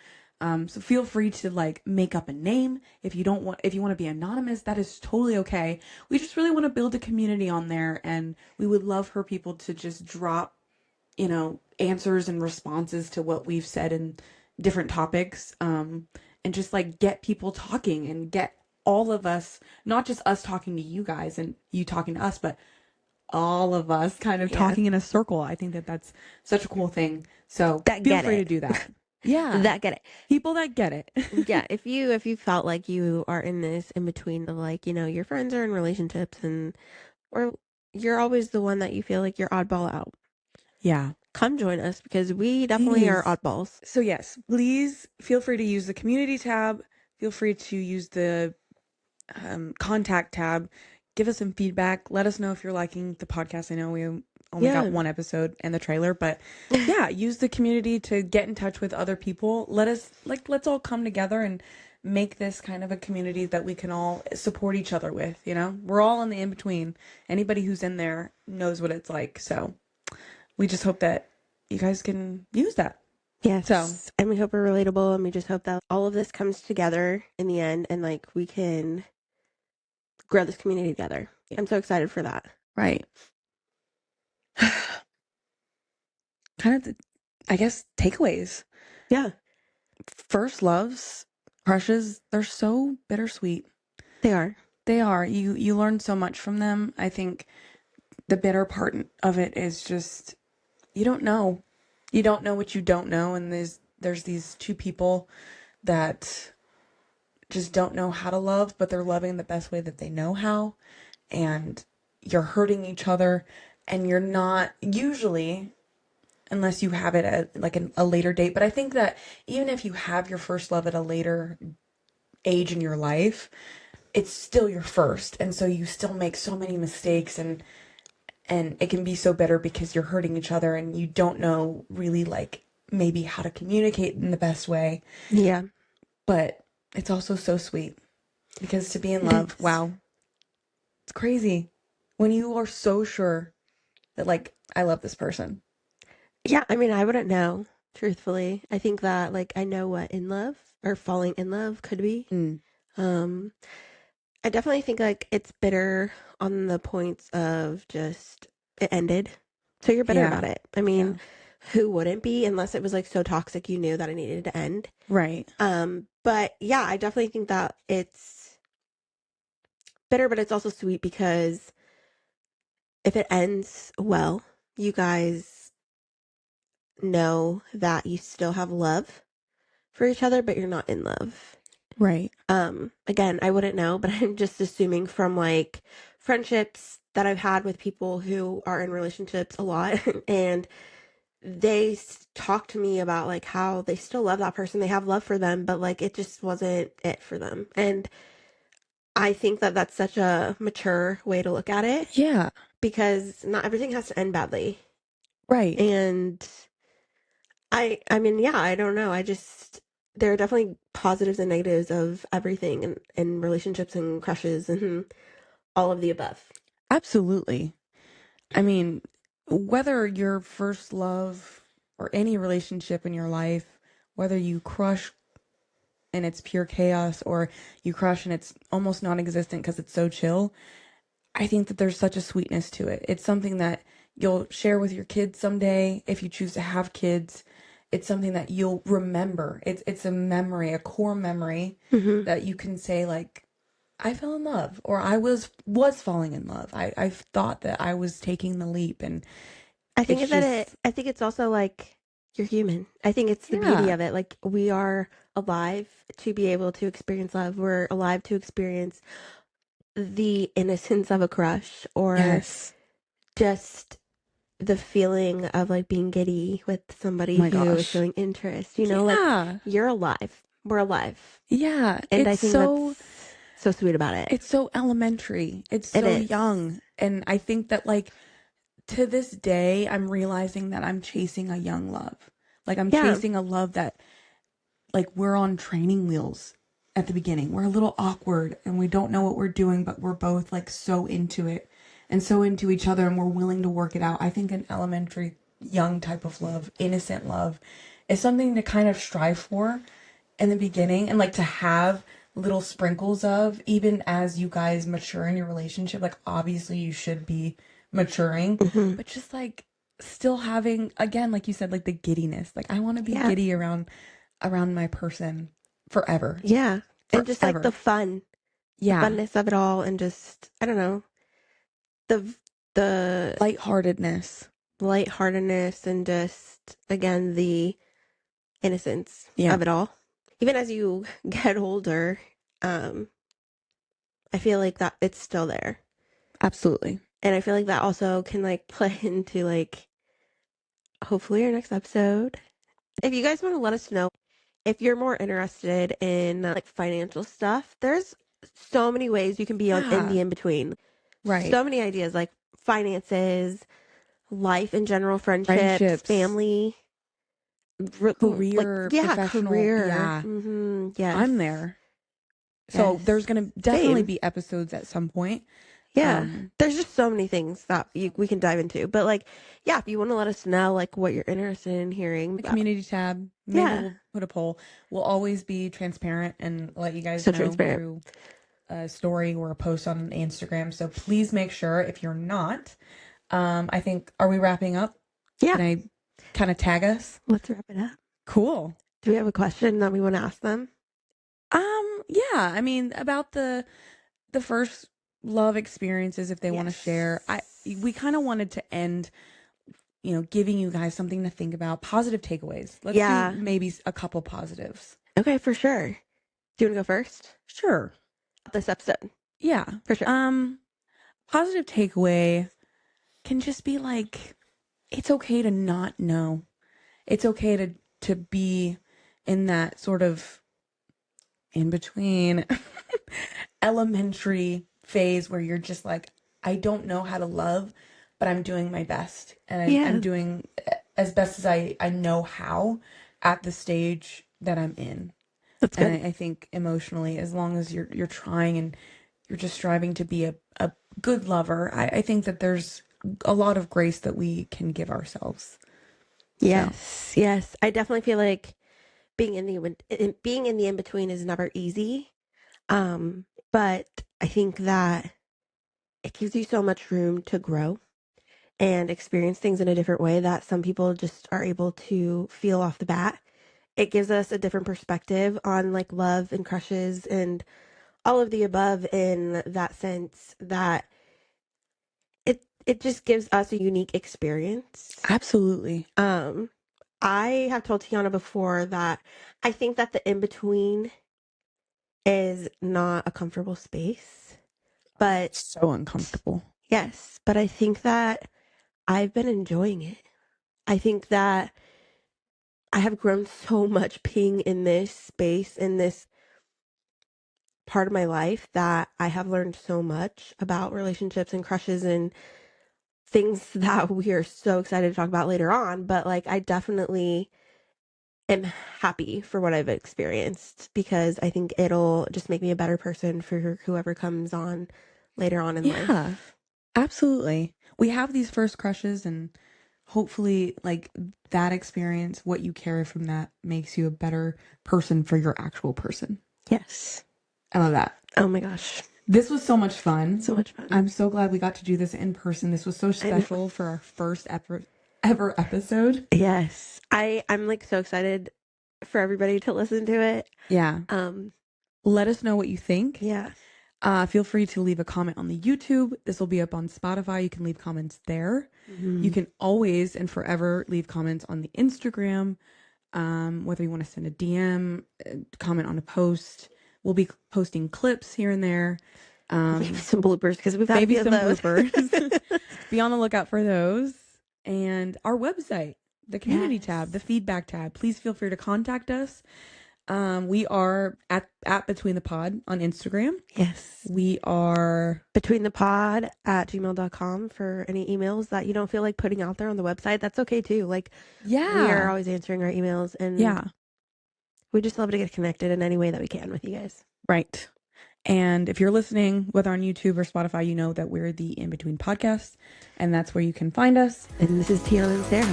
So feel free to like make up a name if you want to be anonymous, that is totally okay. We just really want to build a community on there and we would love for people to just drop answers and responses to what we've said in different topics, and just like get people talking and get all of us, not just us talking to you guys and you talking to us, but all of us kind of Yeah. talking in a circle. I think that that's such a cool thing. So That feel get free to it. do that. Yeah. That get it. People that get it. Yeah, if you felt like you are in this in between of like, your friends are in relationships and or you're always the one that you feel like you're oddball out. Yeah. Come join us because we definitely are Please. oddballs. So yes, please feel free to use the community tab. Feel free to use the contact tab. Give us some feedback. Let us know if you're liking the podcast. I know we only got Yeah. one episode and the trailer, but yeah, use the community to get in touch with other people. Let's all come together and make this kind of a community that we can all support each other with, We're all in the in between. Anybody who's in there knows what it's like. So we just hope that you guys can use that. Yes. So, And we hope we're relatable and we just hope that all of this comes together in the end and like we can grow this community together. Yeah. I'm so excited for that. right. Kind of I guess takeaways. Yeah, First loves, crushes, they're so bittersweet. they are. They are. You learn so much from them. I think the bitter part of it is just you don't know. You don't know what you don't know, and there's these two people that just don't know how to love, but they're loving the best way that they know how. and you're hurting each other, and you're not usually, unless you have it at like a later date. But I think that even if you have your first love at a later age in your life, it's still your first, and so you still make so many mistakes, and it can be so bitter because you're hurting each other and you don't know really like maybe how to communicate in the best way. Yeah. But it's also so sweet because to be in It love, is. wow, it's crazy when you are so sure that like I love this person. Yeah, I mean, I wouldn't know, truthfully. I think that like I know what in love or falling in love could be. Mm, Um, I definitely think like it's bitter on the points of just it ended. So you're bitter yeah, about it. I mean, yeah, who wouldn't be unless it was like so toxic you knew that it needed to end. right, But yeah, I definitely think that it's bitter, but it's also sweet because if it ends well, you guys know that you still have love for each other, but you're not in love. right. Again, I wouldn't know, but I'm just assuming from like friendships that I've had with people who are in relationships a lot and talk to me about like how they still love that person, they have love for them, but like it just wasn't it for them. And I think that that's such a mature way to look at it Yeah, because not everything has to end badly. right. And I mean, yeah, I don't know. I just there are definitely positives and negatives of everything in relationships and crushes and all of the above. Absolutely. I mean, whether your first love or any relationship in your life, whether you crush and it's pure chaos or you crush and it's almost non-existent because it's so chill, I think that there's such a sweetness to it. It's something that you'll share with your kids someday if you choose to have kids. It's something that you'll remember. It's a memory, a core memory Hmm. that you can say like I fell in love or I was falling in love. I thought that I was taking the leap and I think it's that it. just I think it's also like you're human. I think it's the beauty yeah. of it. Like we are alive to be able to experience love. We're alive to experience the innocence of a crush or Yes. just the feeling of like being giddy with Oh somebody my who is gosh. showing interest. You know, like Yeah. you're alive. We're alive. Yeah. And I think that's so sweet about it. It's so elementary. It's It so is. young. And I think that like to this day, I'm realizing that I'm chasing a young love. Like I'm Yeah. chasing a love that like we're on training wheels at the beginning. We're a little awkward and we don't know what we're doing, but we're both like so into it and so into each other and we're willing to work it out. I think an elementary young type of love, innocent love, is something to kind of strive for in the beginning and like to have little sprinkles of even as you guys mature in your relationship. Like obviously you should be maturing, Hmm. but just like still having again like you said like the giddiness. Like I want to be Yeah. giddy around my person forever. Yeah. And just like Forever. the Yeah. funness of it all, and just, I don't know, the Lightheartedness. lightheartedness and just, again, the innocence Yeah, of it all. Even as you get older, um, I feel like that it's still there. absolutely. And I feel like that also can like play into like hopefully our next episode. If you guys want to let us know if you're more interested in like financial stuff, there's so many ways you can be on in Yeah. the in between. Right. So many ideas like finances, life in general, friendships, Friendships, family, like career, yeah, professional. career. Yeah. Yes, I'm there. So yes, there's going to definitely same. be episodes at some point. Yeah, Um, there's just so many things that we can dive into. But like, yeah, if you want to let us know like what you're interested in hearing the about, community tab, maybe yeah, we'll put a poll. We'll always be transparent and let you guys so know transparent. through a story or a post on Instagram. So please make sure if you're not, I think, are we wrapping up? Yeah, Can I kind of tag us? let's wrap it up. Cool. Do we have a question that we want to ask them? Yeah, I mean, about the first love experiences if they want to share. I Yes. we kind of wanted to end, giving you guys something to think about, positive takeaways. Let's do Yeah. maybe a couple positives. Okay, for sure. Do you want to go first? Sure. This episode, Yeah. for sure. Um positive takeaway can just be like, it's okay to not know. It's okay to be in that sort of in between elementary phase where you're just like, I don't know how to love, but I'm doing my best. And I'm doing as best as I know how at the stage that I'm in. That's good. And I think emotionally, as long as you're trying and you're just striving to be a good lover, I think that there's a lot of grace that we can give ourselves. Yes, yes. I definitely feel like being in the in between is never easy. But I think that it gives you so much room to grow and experience things in a different way that some people just are able to feel off the bat. It gives us a different perspective on like love and crushes and all of the above in that sense that it just gives us a unique experience. Absolutely. I have told Tiana before that I think that the in between is not a comfortable space, but So uncomfortable. yes, but I think that I've been enjoying it. I think that I have grown so much being in this space, in this part of my life, that I have learned so much about relationships and crushes and things that we are so excited to talk about later on. But like, I definitely am happy for what I've experienced because I think it'll just make me a better person for whoever comes on later on in life. Absolutely. We have these first crushes, and hopefully, like that experience, what you carry from that makes you a better person for your actual person. Yes. I love that. Oh my gosh. This was so much fun. So much fun. I'm so glad we got to do this in person. This was so special for our first ever episode. Yes. I'm like so excited for everybody to listen to it. Yeah. Let us know what you think. Yeah. Feel free to leave a comment on the YouTube. This will be up on Spotify. You can leave comments there. Mm-hmm. You can always and forever leave comments on the Instagram. Whether you want to send a DM, comment on a post. We'll be posting clips here and there. Maybe some bloopers because we've had maybe a few some of those. bloopers. Be on the lookout for those. And our website, the community tab, the feedback tab. Please feel free to contact us. We are at Between the Pod on Instagram. Yes. We are betweenthepod@gmail.com for any emails that you don't feel like putting out there on the website. That's okay too. Like, we are always answering our emails, and we just love to get connected in any way that we can with you guys. Right. And if you're listening, whether on YouTube or Spotify, you know that we're the In Between Podcast, and that's where you can find us. And this is Tiana and Sarah.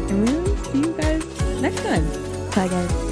And we will see you guys next time. Bye, guys.